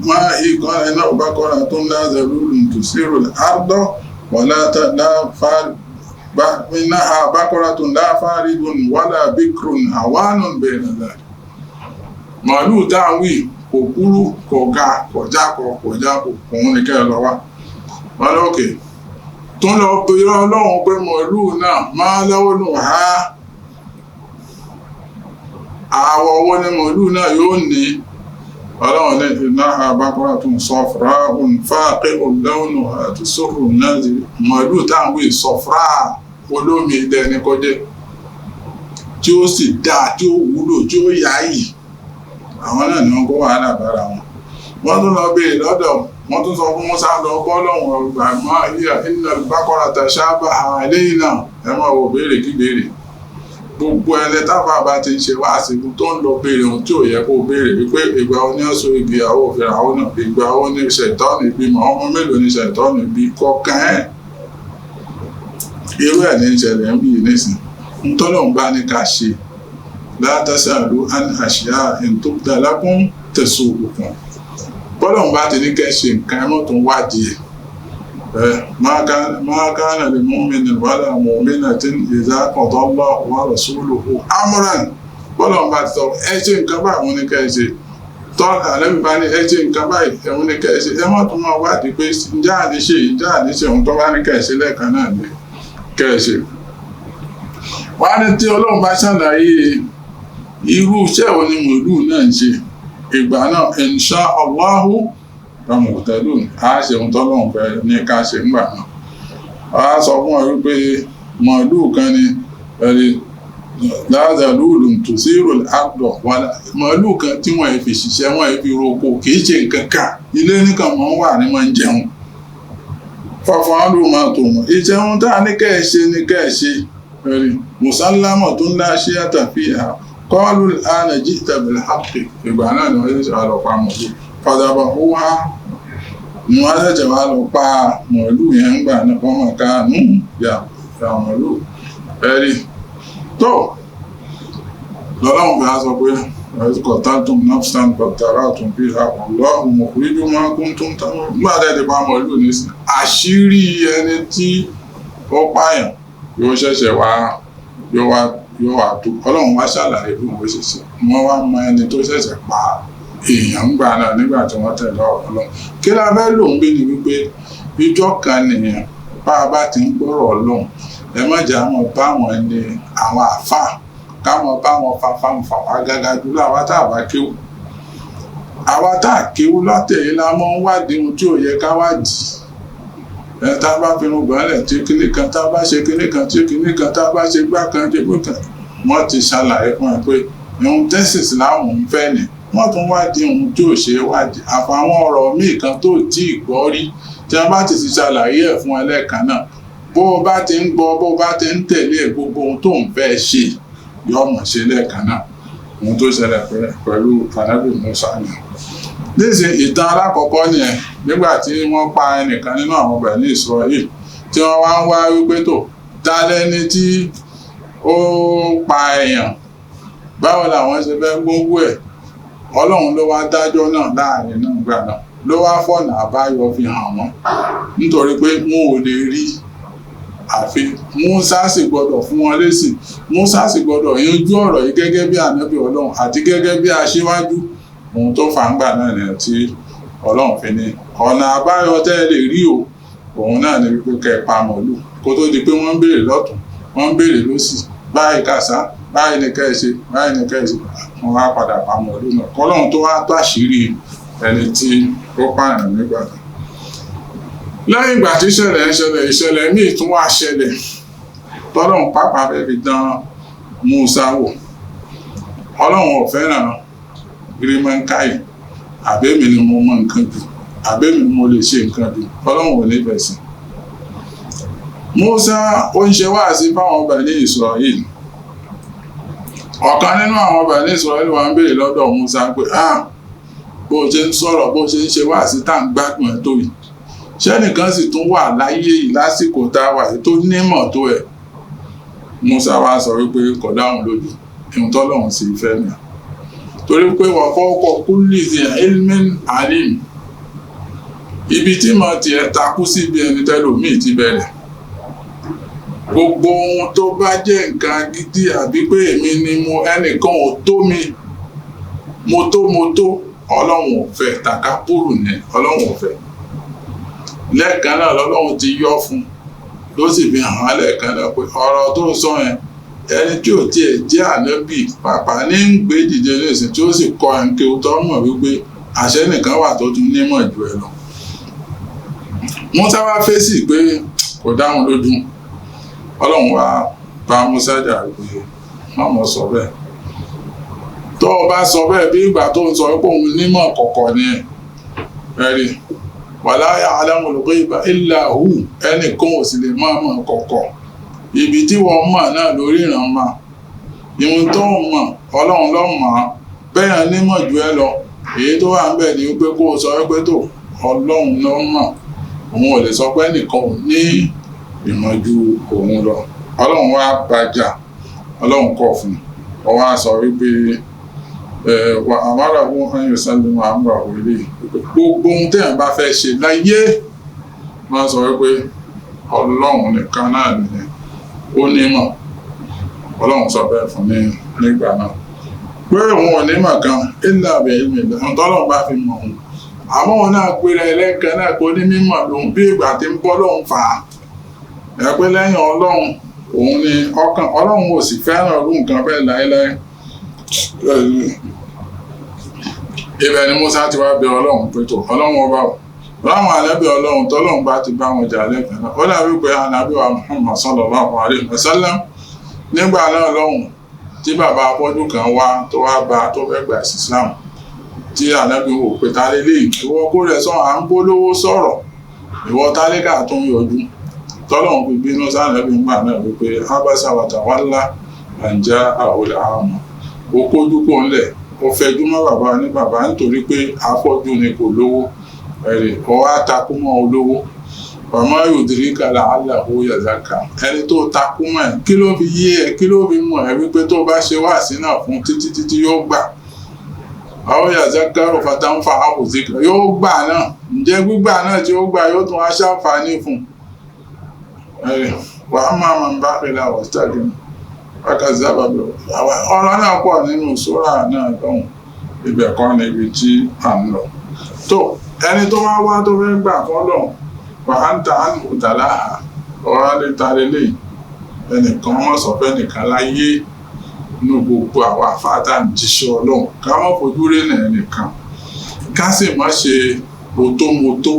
máa ikọ̀ ẹ̀ náà bá kọ́ra tó ń dáṣẹ lórí tòsírò àádọ́ wọ̀lá منها بقرة لا فارض ولا بكر عوان بين ذلك màálù dáwì kò kúrú kò ga kò jákọ kò jákò òun ní kẹ́ lọ wá wọn lókè tó ń lọ bèèrè ọlọ́run pé màálù náà máa lọ́wọ́ nù ha àwọ̀ owó ní màálù náà yóò ní ọlọ́run ní ìnáha baqaratun safra'un faqi'un lawnuha tusurru an-nazir màálù dáwì sọfrá olómi ilẹ̀ ní kọjẹ́ tí ó sì dáa tí ó wúlò tí ó yáyì àwọn náà ni wọ́n kó wàhálà bára wọn wọ́n tún lọ béèrè lọ́dọ̀ wọ́n tún sọ fún Mùsá lọ bọ́ lọ́wọ́ ọgbà mọ́ innal baqarata shabaha alayna ẹ máa wò béèrè kí béèrè gbogbo ẹni tábà bá ti ń ṣe wá àsìkò tó ń lọ béèrè ohun tí ò yẹ kó béèrè wípé ìgbà ó ní ọ̀sọ̀ ìgbéyàwó Fíráúnà náà ìgbà ó ní Ṣẹ̀tánì bímọ ọmọ mélòó ní Ṣẹ̀tánì bí kọ̀ọ̀kan ẹ̀ irú ẹ̀ ní ìṣẹ̀lẹ̀ ń bí nísìn ń tọ́lọ̀ ń bá ní ká ṣe látàṣàlú àṣìyá ìtòkùtà lákún tẹ̀sùn òkùnkùn bọ́lọ̀ ń bá ti ní kẹ́ ṣe nǹkan ẹmọ́ tó ń wádìí ẹ̀ máa kánà lè mu'minin wala mu'minatin idha qada Allahu wa rasuluhu amran bọ́lọ̀ ń bá ti sọ ẹ ṣe nǹkan báyìí wọn ní kẹ́ ṣe tọ́lá lẹ́bí bá ní ẹ ṣe nǹkan báyìí ẹ̀wọ̀n ní kẹ́ ṣe ẹmọ́ tó máa wádìí pé ǹjẹ́ àníṣe ohun tó bá ní kẹ́ ṣe lẹ́ẹ̀kan náà ní kẹ́ẹ̀ṣe wá ní tí ọlọ́run bá ṣàlàyé irú iṣẹ́ wo ni mọ̀lú náà ń ṣe ìgbà náà insha Allahu ramọ̀tẹ́lùn á ṣe ohun tọ́lọ́run fẹ́ ní ká ṣe ńgbà náà a sọ fún ọ wípé mọ̀lú kan ni ẹ̀rí láàzàlúùlù tòsírò àgbọ̀ wàlà mọ̀lú kan tí wọ́n fi ṣiṣẹ́ wọ́n fi roko kìí ṣe nǹkan kan ilé nìkan mọ́ wà ní máa ń jẹun fọ́fọ́nrú máa tó mọ̀ iṣẹ́ ohun tá a ní kẹ́ẹ̀ṣe ní kẹ́ẹ̀ṣe rí mùsàlámọ̀ tó ń dá ṣe àtàfíà kọ́ọ̀lù ànàjí ìtàbílẹ̀ hàpì ìgbà náà ni wọ́n ṣẹ̀ṣẹ̀ wá lọ pa mọ̀lú fàdàbà ó wá ni wọ́n ṣẹ̀ṣẹ̀ wá lọ pa mọ̀lú yẹn ń gbà náà wọ́n máa ká yà mọ̀lú ẹ̀rí tó lọ́lọ́run fi á sọ pé قتلتم نفسا فادارأتم فيها والله مخرج ما كنتم تعملون nígbà tẹ́ ti pa mọ̀lú nísìn àṣírí ẹni tí ó pààyàn yóò ṣẹ̀ṣẹ̀ wá yóò wá tó ọlọ́run wá ṣàlàyé bí wọ́n ṣe ṣe wọ́n wá mọ ẹni tó ṣẹ̀ṣẹ̀ pa èèyàn gbà náà nígbà tí wọ́n tẹ̀lé ọlọ́run kí la fẹ́ lò ń bí ni wípé ìjọ kan nìyẹn bá a bá ti ń gbọ́rọ̀ ọlọ́run ẹ má jà mọ́ báwọn ẹni àwọn àfáà káwọn bá wọn fàfàǹfà wá gágá jùlọ àwa tá a bá kéwù àwa tá a kéwù látẹ̀yẹ la mọ́ ń wádìí ohun tí ò yẹ ká wádìí ẹ tá a bá pinnu gbọ́nlẹ̀ tí kinní kan tá a bá ṣe kinní kan tí kinní kan tá a bá ṣe gbá kan tí gbó kan wọ́n ti ṣàlàyé fún ẹ pé ohun tẹ́sìs láwọn ń fẹ́ ni wọ́n tún wádìí ohun tí ò ṣe wádìí àfàwọn ọ̀rọ̀ míì kan tó tí ì gbọ́ rí tí wọ́n bá ti ṣàlàyé ẹ̀ fún ẹlẹ́ẹ̀kan náà bó o bá ti ń gbọ́ bó o bá ti ń tẹ̀lé gbogbo ohun tó ń fẹ́ ṣe yóò mọ̀ ṣe lẹ́ẹ̀kan náà ohun tó ṣẹlẹ̀ pẹ̀lú Ànábì Mùsá ni níṣẹ́ ìtàn alákọ̀ọ́kọ́ nìyẹn nígbà tí wọ́n pa ẹnìkan nínú àwọn Bani Israel tí wọ́n wá ń wá wípé tó ta lẹ́ni tí ó pa èèyàn báwo làwọn ṣe fẹ́ gbóngbó ẹ̀ Ọlọ́run ló wá dájọ́ náà láàrin náà gbà náà ló wá fọ̀nà àbáyọ fi hàn wọ́n nítorí pé wọn ò lè rí àfi Mùsá sì gbọdọ̀ fún wọn lésì Mùsá sì gbọdọ̀ yanjú ọ̀rọ̀ yìí gẹ́gẹ́ bí ànábì Ọlọ́run àti gẹ́gẹ́ bí aṣíwájú ohun tó fà ń gbà náà nìyẹn tí Ọlọ́run fi ní ọ̀nà àbáyọ tẹ́ ẹ lè rí o òun náà ní wípé kẹ́ ẹ pa mọ̀lú kó tó di pé wọ́n ń béèrè lọ́tún wọ́n ń béèrè lósì báyìí kàṣá báyìí ní kẹ́ ẹ ṣe báyìí ní kẹ́ ẹ ṣe wọ́n wá padà pa mọ̀lú náà kọ́lọ́run tó wá tó àṣírí ẹni tí ó pààyàn nígbà náà lẹ́yìn ìgbà tí ìṣẹ̀lẹ̀ míì tún wá ṣẹlẹ̀ tọ́lọ́run pápá fẹ́ fi dán Mùsá wò Ọlọ́run ò fẹ́ràn gírímọ́ńkáì àbẹ́mi ni mo mọ nǹkan jù, àbẹ́mi ni mo lè ṣe nǹkan jù, ọlọ́run ò nífẹ̀ẹ́ sí. Mùsá ó ń ṣe wáàsí fáwọn Bani Israel. Ọ̀kan nínú àwọn Bani Israel wá ń béèrè lọ́dọ̀ Mùsá pé bó ṣe ń sọ̀rọ̀, bó ṣe ń ṣe wáàsí tá ń gbádùn ẹ̀ tó yìí, ṣẹ́nìkan sì tún wà láyé yìí lásìkò tá a wà yìí tó nímọ̀ tó ẹ̀. Mùsá wá sọ wípé kò dáhùn lójú, ìhun tọ́lọ́run sì fẹ́ nìyà. Torí pé wà fọ́kọ̀ kulli zi ilmin alim, ibi tí mo tiẹ̀ takú sí bí ẹni tẹ́lòmíì ti bẹ̀rẹ̀. Gbogbo ohun tó bá jẹ́ nǹkan gidi àbí pé èmi ni ẹnìkan ò tó mi, mo tó ọlọ́run ò fẹ́, tàkàbùrù ni ọlọ́run ò fẹ́. Lẹ́ẹ̀kan náà lọ́lọ́run ti yọ fún, ló sì fi hàn án lẹ́ẹ̀kan náà pé ọ̀rọ̀ tó sọ yẹn, ẹni tí ò tiẹ̀ jẹ́ ànábì pàpà ní ń gbé dìde lẹ́sìn tí ó sì kọ ẹnkẹ́ tó mọ̀ wípé àṣẹ nìkan wà tó tún nímọ̀ jù ẹ lọ. Mùsá wá fèsì pé kò dáhùn lójú. Ọlọ́run wá bá Mùsá jà pé má mọ̀ sọ bẹ́ẹ̀. Tó o bá sọ bẹ́ẹ̀ bí ìgbà tó ń sọ pé òun nímọ̀ kọ̀kọ̀ ni ẹ̀rí. Wala ya'lamul ghayba illa hu, ẹnìkan ò sì lè mọ̀ kọ̀kọ̀. Ibi tí wọ́n mọ̀ náà lórí ìran máa. Ìwọ̀n tó mọ̀ ọlọ́run ló mọ̀, bẹ́ẹ̀ nímọ̀ jù ẹ lọ. Èyí tó wà ń bẹ̀ ni wípé kó o sọ wípé tó ọlọ́run ló mọ̀, òun ò lè sọ pé nìkan ò ní ìmọ̀ ju òun lọ. Ọlọ́run wá bàjà, ọlọ́run kọ̀ fún, ọ wá sọ wípé wà àmàrà fún ẹ̀yìn sálẹ̀ wà àmàrà òwúlé. Gbogbo ohun téèyàn bá fẹ́ ṣe láyé máa sọ wípé ọlọ́run nìkan náà nìyẹn ó nímọ̀. Ọlọ́run sọ bẹ́ẹ̀ fún nígbà náà pé òun ò nímọ̀ kan ilẹ̀ àbẹ̀ ilẹ̀ ìlẹ̀ tọ́lọ́run bá fi mọ̀ òun. Àmọ́ òun náà pèrè ẹlẹ́kan náà kó ní mímọ̀ lòun bí ìgbà tí ń bọ́ lóun fà á. Ẹ pé lẹ́yìn ọlọ́run òun ni ọkàn, ọlọ́run ò sì fẹ́ràn irú nǹkan bẹ́ẹ̀ láéláé. Ibẹ̀ ni Mùsá ti wá bẹ ọlọ́run pé tó ọlọ́run ọba ò láwọn ànábì ọlọ́run tọ́lọ́run bá ti bá wọn jà lẹ́ẹ̀kan náà. Ó dàbí pé ànábì wa Muhammad sallallahu alaihi wasallam nígbà náà lọ́hùn tí bàbá afọ́jú kan wá tó wá bá tó fẹ́ gba Islam, tí ànábì wò pé ta lélẹ́yìn, ìwọ kó rẹ̀ sọ à ń bólówó sọ̀rọ̀, ìwọ tálíkà tó ń yọjú. Tọ́lọ́run fi bínú sànábì ńgbà náà wípé abasa wa tawalla an ja'ahu al-a'ma, ó kójú kó ńlẹ̀, ó fẹjú mọ́ bàbá ní bàbá nítorí pé afọ́jú ni kò lówó. Ọwọ́ àtakú mọ́ olówó, ọmọ yòdìrí kàlà aláhó yàzáka, ẹni tó takú mọ́ ẹ̀ kí ló fi yé ẹ, kí ló fi mọ̀ ẹ́ wípé tó bá ṣe wáàsí náà fún títí yóò gbà. Àwọn yàzáka òfàtà ń fa àbòsíkà yóò gbà náà, ǹjẹ́ gbígbà náà tí ó gbà yóò tún aṣáǹfààní fún. Wà á máa ń bá pẹ̀lú àwọn stadi wákàtí àbàbẹ̀ ọ̀rọ̀ náà pọ̀ nínú sórà náà lọ́hùn, ibẹ̀ kan níbi tí à ń lọ. Tó ẹni tó wá tó fẹ́ gbà fọ́lọ̀ wà á ń ta àǹtàlá ọ̀rọ̀ lè ta lélẹ̀ ẹnìkan wọ́n sọ fẹ́ nìkan láyé inú gbogbo àwọn àfáàtà ń jíṣẹ́ ọlọ́run ká má fojú rí ẹnìkan, ká sì má ṣe mọ́tò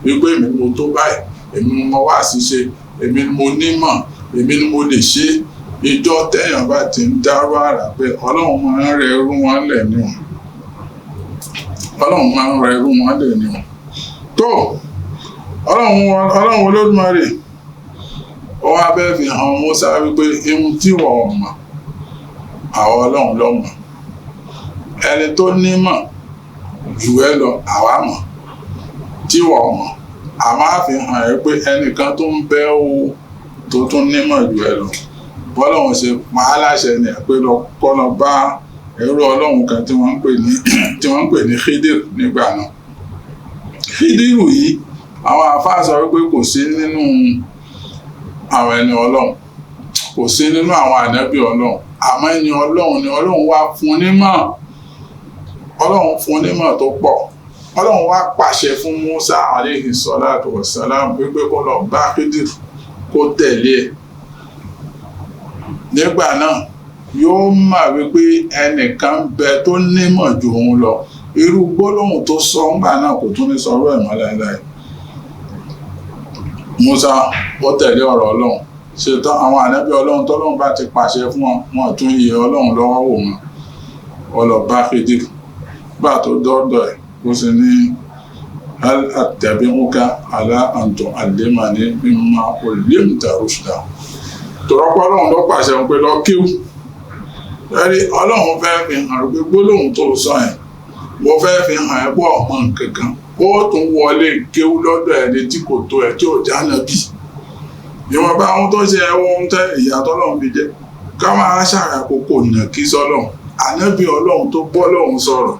wípé èmi mo tó báyìí, èmi mo wá ṣíṣe, èmi mo nímọ̀, èmi ni mo lè ṣe. Ìjọ tẹ́yàn bá ti ń dárú àrà pé ọlọ́run máa ń rẹ irú wọn lẹ̀ ní wọn. Ọlọ́run máa ń rẹ irú wọn lẹ̀ ní wọn. Tó ọlọ́run Olódùmarè ó wá bẹ́ẹ̀ fi hàn Mùsá wípé ihun tí wọ́n mọ̀ àwọn ọlọ́run ló mọ̀, ẹni tó nímọ̀ jù ẹ́ lọ àwa mọ̀, tí wọ́n mọ̀ àmọ́ àfi hàn ẹ́ pé ẹnìkan tó ń bẹ ó tó tún nímọ̀ jù ẹ́ lọ. Bọ́lọ́run ṣe pa á láṣẹ ni pé kọ́ lọ bá ẹrú ọlọ́run kan tí wọ́n ń pè ní Khidir nígbà náà. Khidiru yìí àwọn àfáà sọ wípé kò sí nínú àwọn ẹni ọlọ́run, kò sí nínú àwọn ànábì ọlọ́run, àmọ́ ẹni ọlọ́run ni ọlọ́run wá fún nímọ̀, ọlọ́run fún nímọ̀ tó pọ̀. Ọlọ́run wá pàṣẹ fún Mùsá alayhi salatu wassalam wípé kó lọ bá Khidir kó tẹ̀lé ẹ̀. Nígbà náà yóò mọ̀ wípé ẹnìkan bẹ tó nímọ̀ ju òun lọ. Irú gbólóhùn tó sọ ńgbà náà kò tún ní sọ̀rọ̀ ẹ̀ mọ́ láéláé. Mùsá ó tẹ̀lé ọ̀rọ̀ ọlọ́run, ṣetán àwọn ànábì ọlọ́run tọ́lọ́run bá ti pàṣẹ fún wọn tún yẹ ọlọ́run lọ́wọ́ wò wọn. Ó lọ bá Khidir gbà tó dọ́dọ̀ ẹ̀ ó sì ní hal attabi'uka ala an tu'allimani mimma ullimta rushda tọ́rọpọ̀ ọlọ́run ló pàṣẹ pé lọ kíw ẹ̀rí ọlọ́run fẹ́ fi hàn pé gbólóhùn tó sọ yẹn mo fẹ́ fi hàn ẹ́ pọ̀ ọmọ nǹkankan ó tún wọlé kíw lọ́dọ̀ ẹni tí kò tó ẹ̀ tí ò já nàbì ìwọ̀n bá ohun tó ṣe ẹwọ́ ohun tẹ́ ìyàtọ̀ ọlọ́run fi jẹ́ ká máa ṣàyàkókò nà kí sọ́lọ́run ànábì ọlọ́run tó bọ́ lọ́run sọ̀rọ̀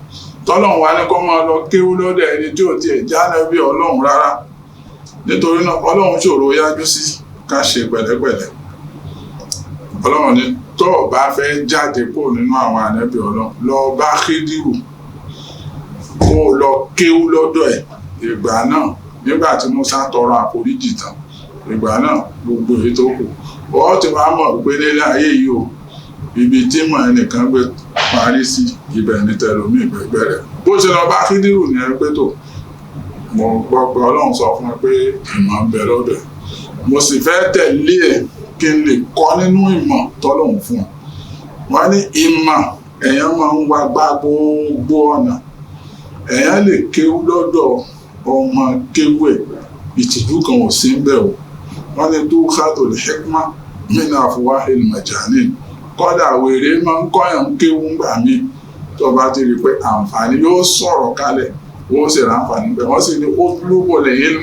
tọ́lọ́run wa ní kó máa lọ kíw lọ́dọ̀ ẹni tí ò tiẹ̀ já nàbì ọlọ́run rárá nítorí náà ọlọ́run ṣòro yájú sí ká ṣe pẹ̀lẹ́pẹ̀lẹ́ ọlọ́run ní tó o bá fẹ́ jáde kó nínú àwọn ànábì ọlọ́run lọ bá Khidiru kó o lọ kéwú lọ́dọ̀ ẹ̀ ìgbà náà nígbà tí Musa tọrọ àforíjì tán ìgbà náà gbogbo èyí tó kù ọ ti máa mọ̀ pé nílé ayé yìí o ibi tí mọ̀ ẹnìkan gbé parí sí ibẹ̀ ní tẹlomi ìgbẹ́gbẹ́ rẹ̀ bó ṣe lọ bá Khidiru ní ẹni pé tó mo gbọ́ pé ọlọ́run sọ fún mi pé ìmọ̀ ń bẹ lọ́dọ̀ ẹ̀ mo sì fẹ́ tẹ̀lé ẹ̀ kí n lè kọ́ nínú ìmọ̀ tọ́lọ́hun fún ọ wọ́n ní ìmọ̀ èèyàn máa ń wá gbá gbogbo ọ̀nà èèyàn lè kéwú lọ́dọ̀ ọmọ kéwú ẹ̀ ìtìjú kan ò sí ń bẹ̀ o wọ́n ní tó kádò lè hikma min afwahil majanin kọ́dà wèrè máa ń kọ́yàn kéwú gbà mí tó bá ti rí pé àǹfààní yóò sọ̀rọ̀ kalẹ̀ wọ́n sì rà àǹfààní bẹ̀ wọ́n sì ní ó lóbò lẹ́yìn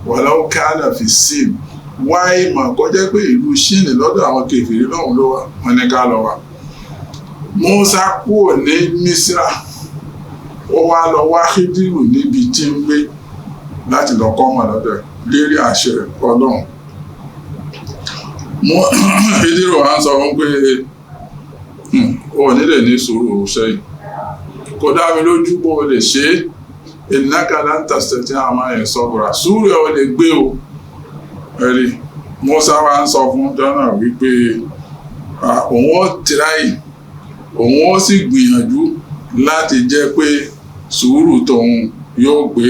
walau kana fi sin wáyé mà kọjá pé ìlú ṣíìnì lọ́dọ̀ àwọn kèfèrí lọ́hùn ló wà wọn ní ká lọ wà. Mùsá kúrò ní Mísírà ó wá lọ wá Khidiru níbi tí ń gbé láti lọ kọ́ mọ̀ lọ́dọ̀ lérí àṣẹ ọlọ́run. Khidiru wá ń sọ fún pé ó nílè ní sùúrù sẹ́yìn kò dá mi lójú bó o lè ṣe é innaka lan tastati'a ma'iya sabra sùúrù ẹ̀ ò lè gbé o ẹ̀rí Mùsá wá ń sọ fún jọ́nà wípé òun ó tíráì òun ó sì gbìyànjú láti jẹ́ pé sùúrù tóun yóò gbé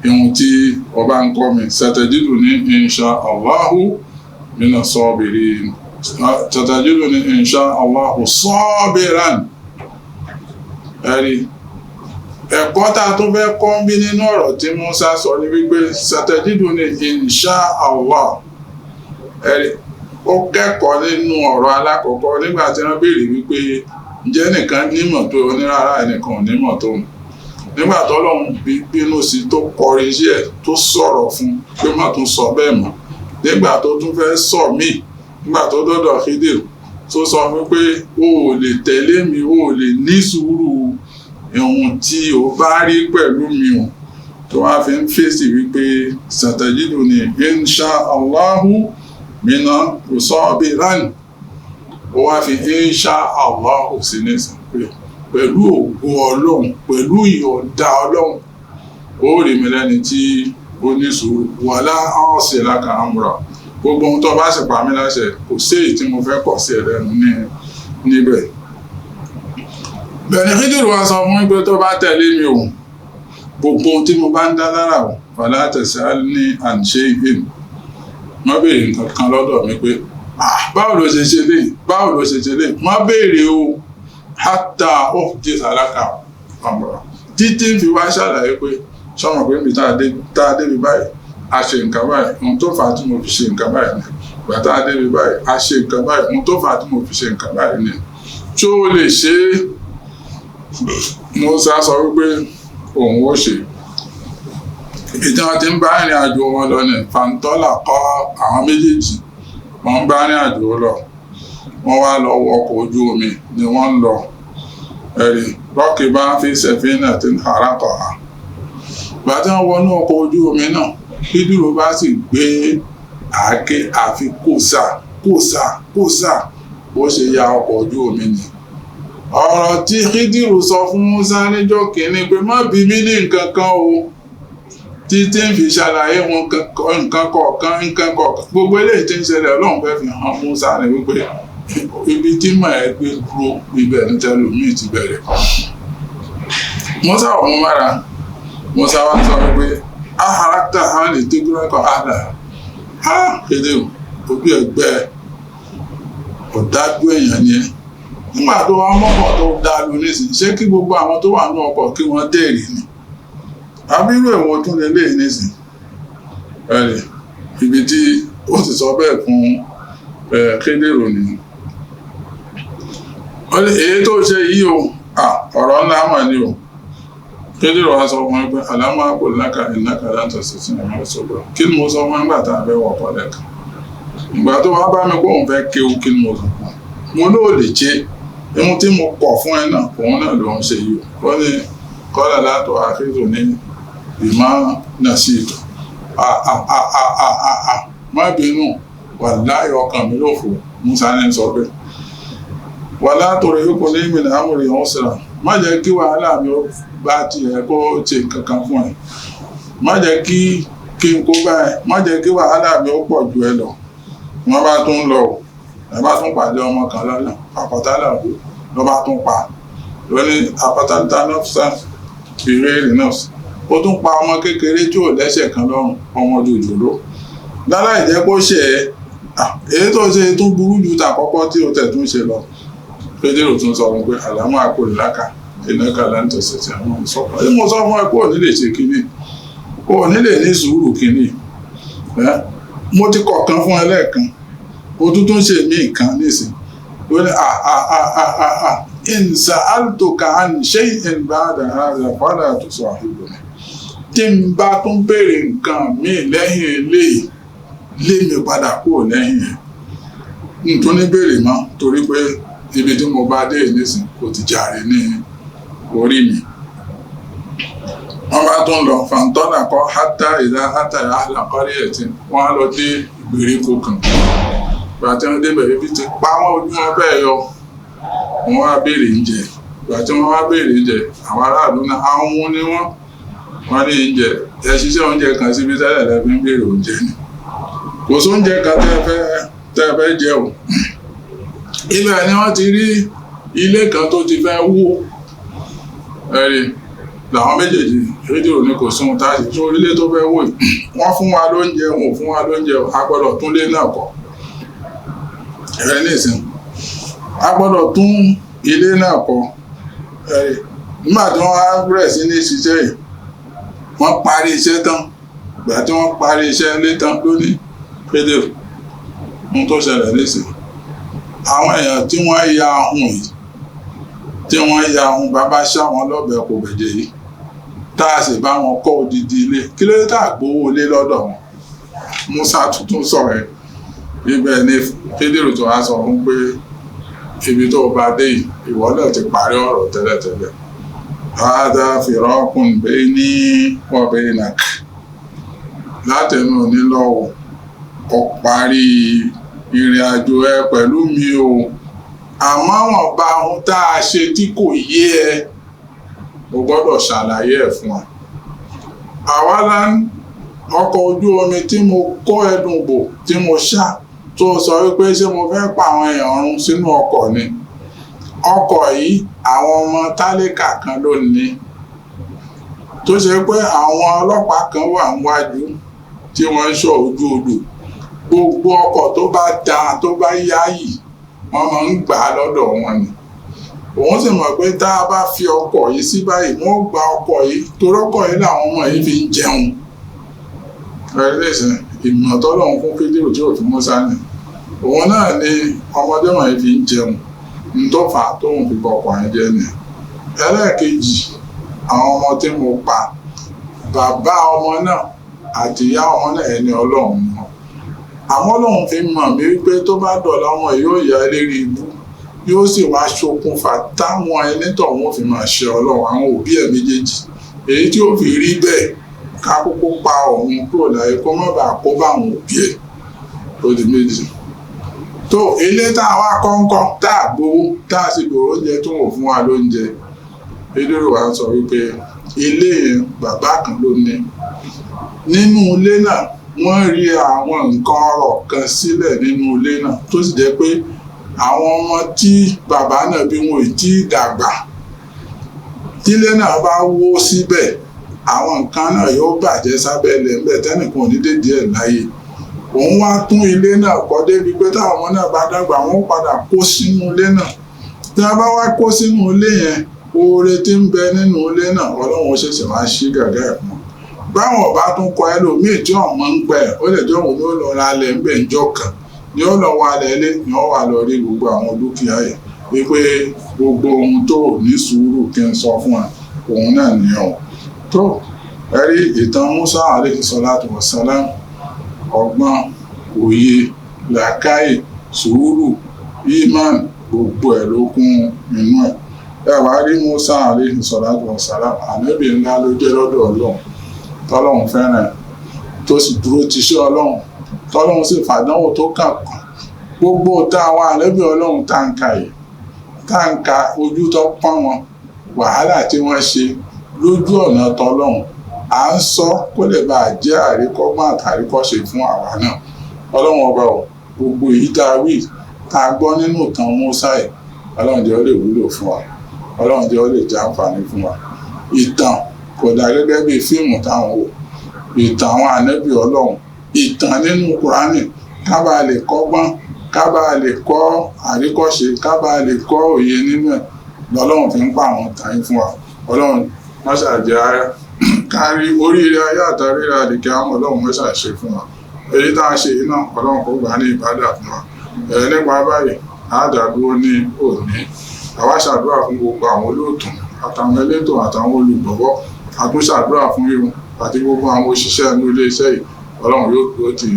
ihun tí ọba ń kọ́ mi satajiduni insha Allahu mina sabirin satajiduni insha Allahu sabiran ẹ̀rí ẹ̀kọ́ tá a tún fẹ́ kọ́ bí nínú ọ̀rọ̀ tí Mùsá sọ ní wípé satajiduni insha Allah ẹ̀rí ó kẹ́kọ̀ọ́ nínú ọ̀rọ̀ alákọ̀ọ́kọ́ nígbà tí wọ́n béèrè wípé ǹjẹ́ nìkan nímọ̀ tó onírárá ẹnìkan nímọ̀ tó nígbà tó lọ́hùn bínú sí tó kọrin sí ẹ̀ tó sọ̀rọ̀ fún pé má tún sọ bẹ́ẹ̀ mọ́ nígbà tó tún fẹ́ sọ míì nígbà tó dọ́dọ̀ Khidiru tó sọ fún pé o ò lè tẹ̀lé mi o ò lè ní sùúrù ohun tí o bá rí pẹ̀lú mi o tó wá fi ń fèsì wípé satajiduni insha Allahu mina sabiran ó wá fi insha Allahu sí nìsín pé pẹ̀lú ògo ọlọ́run pẹ̀lú ìyọ̀ǹda ọlọ́run ó rí mi lẹ́ni tí ó ní sùúrù wala a'si laka amra gbogbo ohun tó bá sì pa mí láṣẹ kò sí èyí tí mo fẹ́ kọ̀ sí ẹ̀rẹ́nu níbẹ̀. bẹ̀rẹ̀ Khidiru wa sọ fún pé tó bá tẹ̀lé mi o gbogbo ohun tí mo bá ń dá lára o fala tas'alni an shay'in má béèrè nǹkan kan lọ́dọ̀ mi pé báwo ló ṣe ṣe lè báwo ló ṣe ṣe lè má béèrè o hatta uhditha laka amra títí fi wá ṣàlàyé pé sọmọ pé níbi tá a débi báyìí a ṣe nǹkan báyìí ohun tó fà á tí mo fi ṣe nǹkan báyìí ni ìgbà tá a débi báyìí a ṣe nǹkan báyìí ohun tó fà á tí mo fi ṣe nǹkan báyìí ni tí ó lè ṣe é Mùsá sọ wípé òun ó ṣe ibi tí wọ́n ti ń bá ìrìn àjò wọn lọ ní fàǹtọ́là kọ́ àwọn méjèèjì wọ́n ń bá ìrìn àjò lọ wọ́n wá lọ wọ ọkọ̀ ojú omi ni wọ́n ń lọ ẹ̀rí lọ́kì bá fi sẹ̀fínà tí ń hara kọ̀ ha bá tí wọ́n wọnú ọkọ̀ ojú omi náà Khidiru bá sì gbé àáké àfi kòsà bó ṣe ya ọkọ̀ ojú omi ni ọ̀rọ̀ tí Khidiru sọ fún Mùsá níjọ́ kìíní pé má bí mí ní nǹkan kan o títí ń fi ṣàlàyé wọn nǹkan kọ̀ọ̀kan gbogbo eléyìí tí ń ṣẹlẹ̀ Ọlọ́run fẹ́ fi hàn Mùsá ní wípé ibi tí mọ̀ ẹ́ gbé dúró ibẹ̀ ní tẹlómi ti bẹ̀rẹ̀. Mùsá ọ̀hún mára Mùsá wá sọ wípé aharakta hàn lè tẹ́gbẹ́rẹ́ kọ́ àdá Khidiru ojú ẹgbẹ́ ọ̀dájú èèyàn ni ẹ́ nígbà tó wá mọ́kàn tó dá lu nísìnyí ṣé kí gbogbo àwọn tó wà ní ọkọ̀ kí wọ́n dẹ̀rì ni abirú èwo tún lè léyìn nísìn ẹ̀rì ibi tí ó ti sọ bẹ́ẹ̀ fún Kédérò ni èyí tó ṣe yìí o ọ̀rọ̀ ńlá mà ní o Kédérò wá sọ fún ẹgbẹ́ alámàpò láka ìnáka láti ṣèṣì ẹ̀mọ́ ìṣòro kí ni mo sọ fún ẹgbà tá a fẹ́ wọ̀ pọ̀ lẹ́kan ìgbà tó wá bá mi kó òun fẹ́ kéwu kí ni mo sọ fún mo lóò lè jẹ́ ohun tí mo kọ̀ fún ẹ náà òun náà ló ń ṣe yìí ó ní kọ́lá látọ̀ àfihàn ní ìmọ̀ náà sí ìtọ̀ má bínú wà láyọ̀ ọkàn mi lófo Musa ní sọ pé wà látọ̀rọ̀ yóò kọ́ ní ìmìnà àmúrí ọ̀hún síra má jẹ́ kí wàhálà mi ó bá tiẹ̀ kó ti kankan fún ẹ má jẹ́ kí n kó bá ẹ má jẹ́ kí wàhálà mi ó pọ̀ ju ẹ lọ wọ́n bá tún lọ ẹ bá tún pàdé ọmọ kan lọ́nà àpàtàlà ló bá tún pa lóní àpàtàlà nọ́ọ̀sán ìrẹ́rì nọ́ọ̀sì ó tún pa ọmọ kékeré tí ò lẹ́sẹ̀ kan lọ́rùn ọmọ jòjòló láláì jẹ́ kó ṣe èyí tó ṣe tún burú ju tàkọ́kọ́ tí ó tẹ̀ tún ṣe lọ Kédérò tún sọ wọn pé àlámọ́ àkọlùláka ìnáka láńtọ̀sẹ̀ tí àwọn ìsọ̀kan èyí mo sọ fún ẹ pé ò ní lè ṣe kínní ò ní lè ní sùúrù kínní mo ti kọ̀ọ̀kan fún ẹ lẹ́ẹ̀kan o tún ṣe mí nǹkan nísìn ó ní in sa'altuka an shay'in ba'da hadha fala tusahibni tí n bá tún béèrè nǹkan míì lẹ́yìn eléyìí lé mi padà kúrò lẹ́yìn ẹ̀ nítorí ní béèrè mọ́ torí pé ibi tí mo bá dé nísìn kò ti jàre ní orí mi wọ́n bá tún lọ fàǹtọ́nà kọ́ hátà ìdá hátà àlàkọ́rí ẹ̀ tí wọ́n á lọ dé ìgbèríko kan gbàtí wọ́n débẹ̀ ibi ti pa wọ́n ojú wọn bẹ́ẹ̀ yọ wọ́n wá béèrè oúnjẹ gbàtí wọ́n wá béèrè oúnjẹ àwọn aráàlú náà àwọn ni wọ́n ní oúnjẹ ẹ ṣiṣẹ́ oúnjẹ kan síbi tẹ́lẹ̀ lẹ́bí ń béèrè oúnjẹ ni kò sóúnjẹ kan tẹ́ fẹ́ jẹ o ibẹ̀ ni wọ́n ti rí ilé kan tó ti fẹ́ wó ẹ̀rí làwọn méjèèjì Kédérò ní kò sún táàsì tó ilé tó fẹ́ wó wọ́n fún wa lóúnjẹ wọn ò fún wa lóúnjẹ a gbọ́dọ̀ tún lé náà kọ́ ẹ̀rẹ́ nìsín a gbọ́dọ̀ tún ilé náà kọ́ ẹ̀rí nígbà tí wọ́n á bẹ̀rẹ̀ sí ní ṣiṣẹ́ yìí wọ́n parí iṣẹ́ tán ìgbà tí wọ́n parí iṣẹ́ ilé tán lónìí Kédérò ohun tó ṣẹlẹ̀ nìsín àwọn èèyàn tí wọ́n ya ahun yìí tí wọ́n ya ahun bàbá ṣá wọn lọ́bẹ̀ kò bẹ̀jẹ̀ yìí tá a sì bá wọn kọ́ odidi ilé kí ló dé tá a gbowó ilé lọ́dọ̀ wọn Musa tuntun sọ̀rọ̀ ẹ̀ ibẹ̀ ni Kédérò tó wá sọ fún pé ibi tó bá dé yìí ìwọ náà ti parí ọ̀rọ̀ tẹ́lẹ̀tẹ́lẹ̀ hādhā firāqun baynī wa baynak látẹnu onílọ́wọ́ ọ parí ìrìn àjò ẹ pẹ̀lú mi o àmọ́ wọn bá ohun tá a ṣe tí kò yé ẹ o gbọ́dọ̀ ṣàlàyé ẹ̀ fún wa àwa ọkọ̀ ojú omi tí mo kó ẹdùn bò tí mo ṣá tó sọ wípé ṣé mo fẹ́ pa àwọn èèyàn run sínú ọkọ̀ ni ọkọ̀ yìí àwọn ọmọ tálíkà kan ló ní tó ṣe pé àwọn ọlọ́pàá kan wà níwájú tí wọ́n ń ṣọ́ ojú odò gbogbo ọkọ̀ tó bá da tó bá yáyì wọ́n máa ń gbà á lọ́dọ̀ wọn ni òun sì mọ̀ pé tá a bá fi ọkọ̀ yìí sí báyìí wọ́n gba ọkọ̀ yìí torí ọkọ̀ yìí làwọn ọmọ yìí fi ń jẹun ẹlẹ́sìn ìmọ̀ tọ́lọ́run fún Kédérò tí ò fi Mùsá ní òun náà ni ọmọdé wọn yìí fi ń jẹun ntọ́fà tóun fi bọ̀ ọkọ̀ yẹn jẹ́ ni ẹlẹ́ẹ̀kejì àwọn ọmọ tí mo pa bàbá ọmọ náà àti ìyá ọmọ náà ẹni Ọlọ́run mọ̀ àwọn Ọlọ́run fi mọ̀ mí wípé tó bá dọ̀la ọmọ yóò yá lérí ibú yóò sì wá ṣokùnfà táwọn ẹni tó wọn fi máa ṣe Ọlọ́run àwọn òbí ẹ̀ méjèèjì èyí tí ó fi rí bẹ́ẹ̀ ká kókó pa òun kúrò láyé kó má bàa kó bá àwọn òbí ẹ̀ ó di méjì tó ilé tá a wá kọ́ńkọ́ tá a gbowó tá a sì gbòòrò oúnjẹ tó wò fún wa lóúnjẹ Kédérò wa sọ wípé ilé yẹn bàbá kan ló ní nínú ilé náà wọ́n rí àwọn nǹkan ọrọ̀ kan sílẹ̀ nínú ilé náà tó sì jẹ́ pé àwọn ọmọ tí bàbá náà bí wọn ò tí ì dàgbà tílé náà bá wó síbẹ̀ àwọn nǹkan náà yóò bàjẹ́ sábẹ́ ilẹ̀ ńbẹ̀ tẹ́nìkan ò ní dédé ẹ̀ láyé òun wá tún ilé náà kọ́ débi pé táwọn ọmọ náà bá dàgbà wọ́n padà kó sínú ilé náà tí wọ́n bá wá kó sínú ilé yẹn oore tí ń bẹ nínú ilé náà Ọlọ́run ṣẹ̀ṣẹ̀ wá ṣí gàgá ẹ̀ fún báwọn ọba tún kọ ẹlòmíì tí ọmọ ń pẹ ó lè jọ òun ló lọ ra alẹ ńbẹ ńjọ kan ni ó lọ wà lẹlé ni ó wà lọ rí gbogbo àwọn dúkìá yìí wípé gbogbo ohun tó ní sùúrù kí n sọ fún ẹ òun náà nìyẹn o tó ẹrí ìtàn Musa alayhi salatu wassalam ọgbọ́n òye làákàyè sùúrù iman gbogbo ẹ̀ ló kún inú ẹ̀ ẹ wá rí Musa alayhi salatu wassalam ànábì ńlá ló jẹ́ lọ́dọ̀ Ọlọ́run tọ́lọ́run fẹ́ràn tó sì dúró tiṣẹ́ Ọlọ́run tọ́lọ́run sì fàdánwò tó kàn kàn gbogbo táwọn ànábì Ọlọ́run táǹkà ojú tó pọ́n wọn wàhálà tí wọ́n ṣe lójú ọ̀nà tọ́lọ́run à ń sọ kó lè bàa jẹ́ àríkọ́gbọ́n àtàríkọ́ṣe fún àwa náà Ọlọ́run ọba ò gbogbo èyí tá a wí tá a gbọ́ nínú ìtàn Mùsá yìí Ọlọ́run jẹ́ ó lè wúlò fún wa Ọlọ́run jẹ́ ó lè jẹ́ àǹfààní fún wa ìtàn kò dà gẹ́gẹ́ bí fíìmù táwọn wò ìtàn àwọn ànábì Ọlọ́run ìtàn nínú Kùránì ká bàa lè kọ́gbọ́n ká bàa lè kọ́ àríkọ́ṣe ká bàa lè kọ́ òye nínú ẹ̀ lọ́lọ́run fi ń pa àwọn ìtàn yìí fún wa Ọlọ́run mọ́ṣáàjẹ́ ara kárí oríire ayé àtàríra àdìkẹ́ àwọn Ọlọ́run mọ́ṣáàṣe fún wa èyí tá a ṣe yìí náà Ọlọ́run kò gbà ní ìbádà fún wa nípa báyìí àádàdúró ní òní àwa ṣàdúrà fún gbogbo àwọn olóòtú àtàwọn elétò àtàwọn olùgbọ̀wọ́ àtúnṣàdúrà fún irun àti gbogbo àwọn òṣìṣẹ́ inú iléeṣẹ́ yìí Ọlọ́run yóò tó ti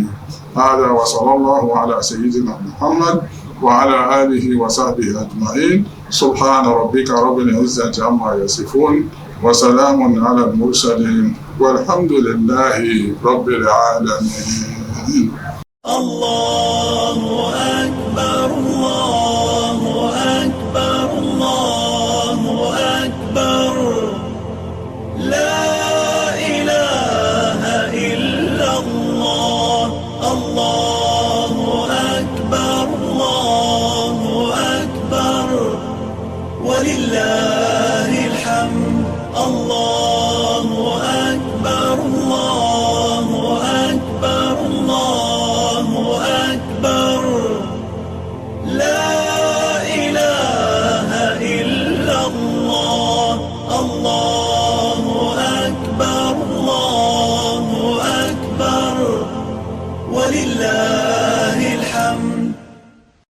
هذا وصلى الله على سيدنا محمد وعلى آله وصحبه أجمعين سبحان ربك رب العزة عما يصفون وسلام على المرسلين والحمد لله رب العالمين الله أكبر الله أكبر الله أكبر لا إله إلا الله الله أكبر الله أكبر ولله الحمد الله أكبر الله أكبر الله أكبر لا إله إلا الله الله أكبر الله أكبر ولله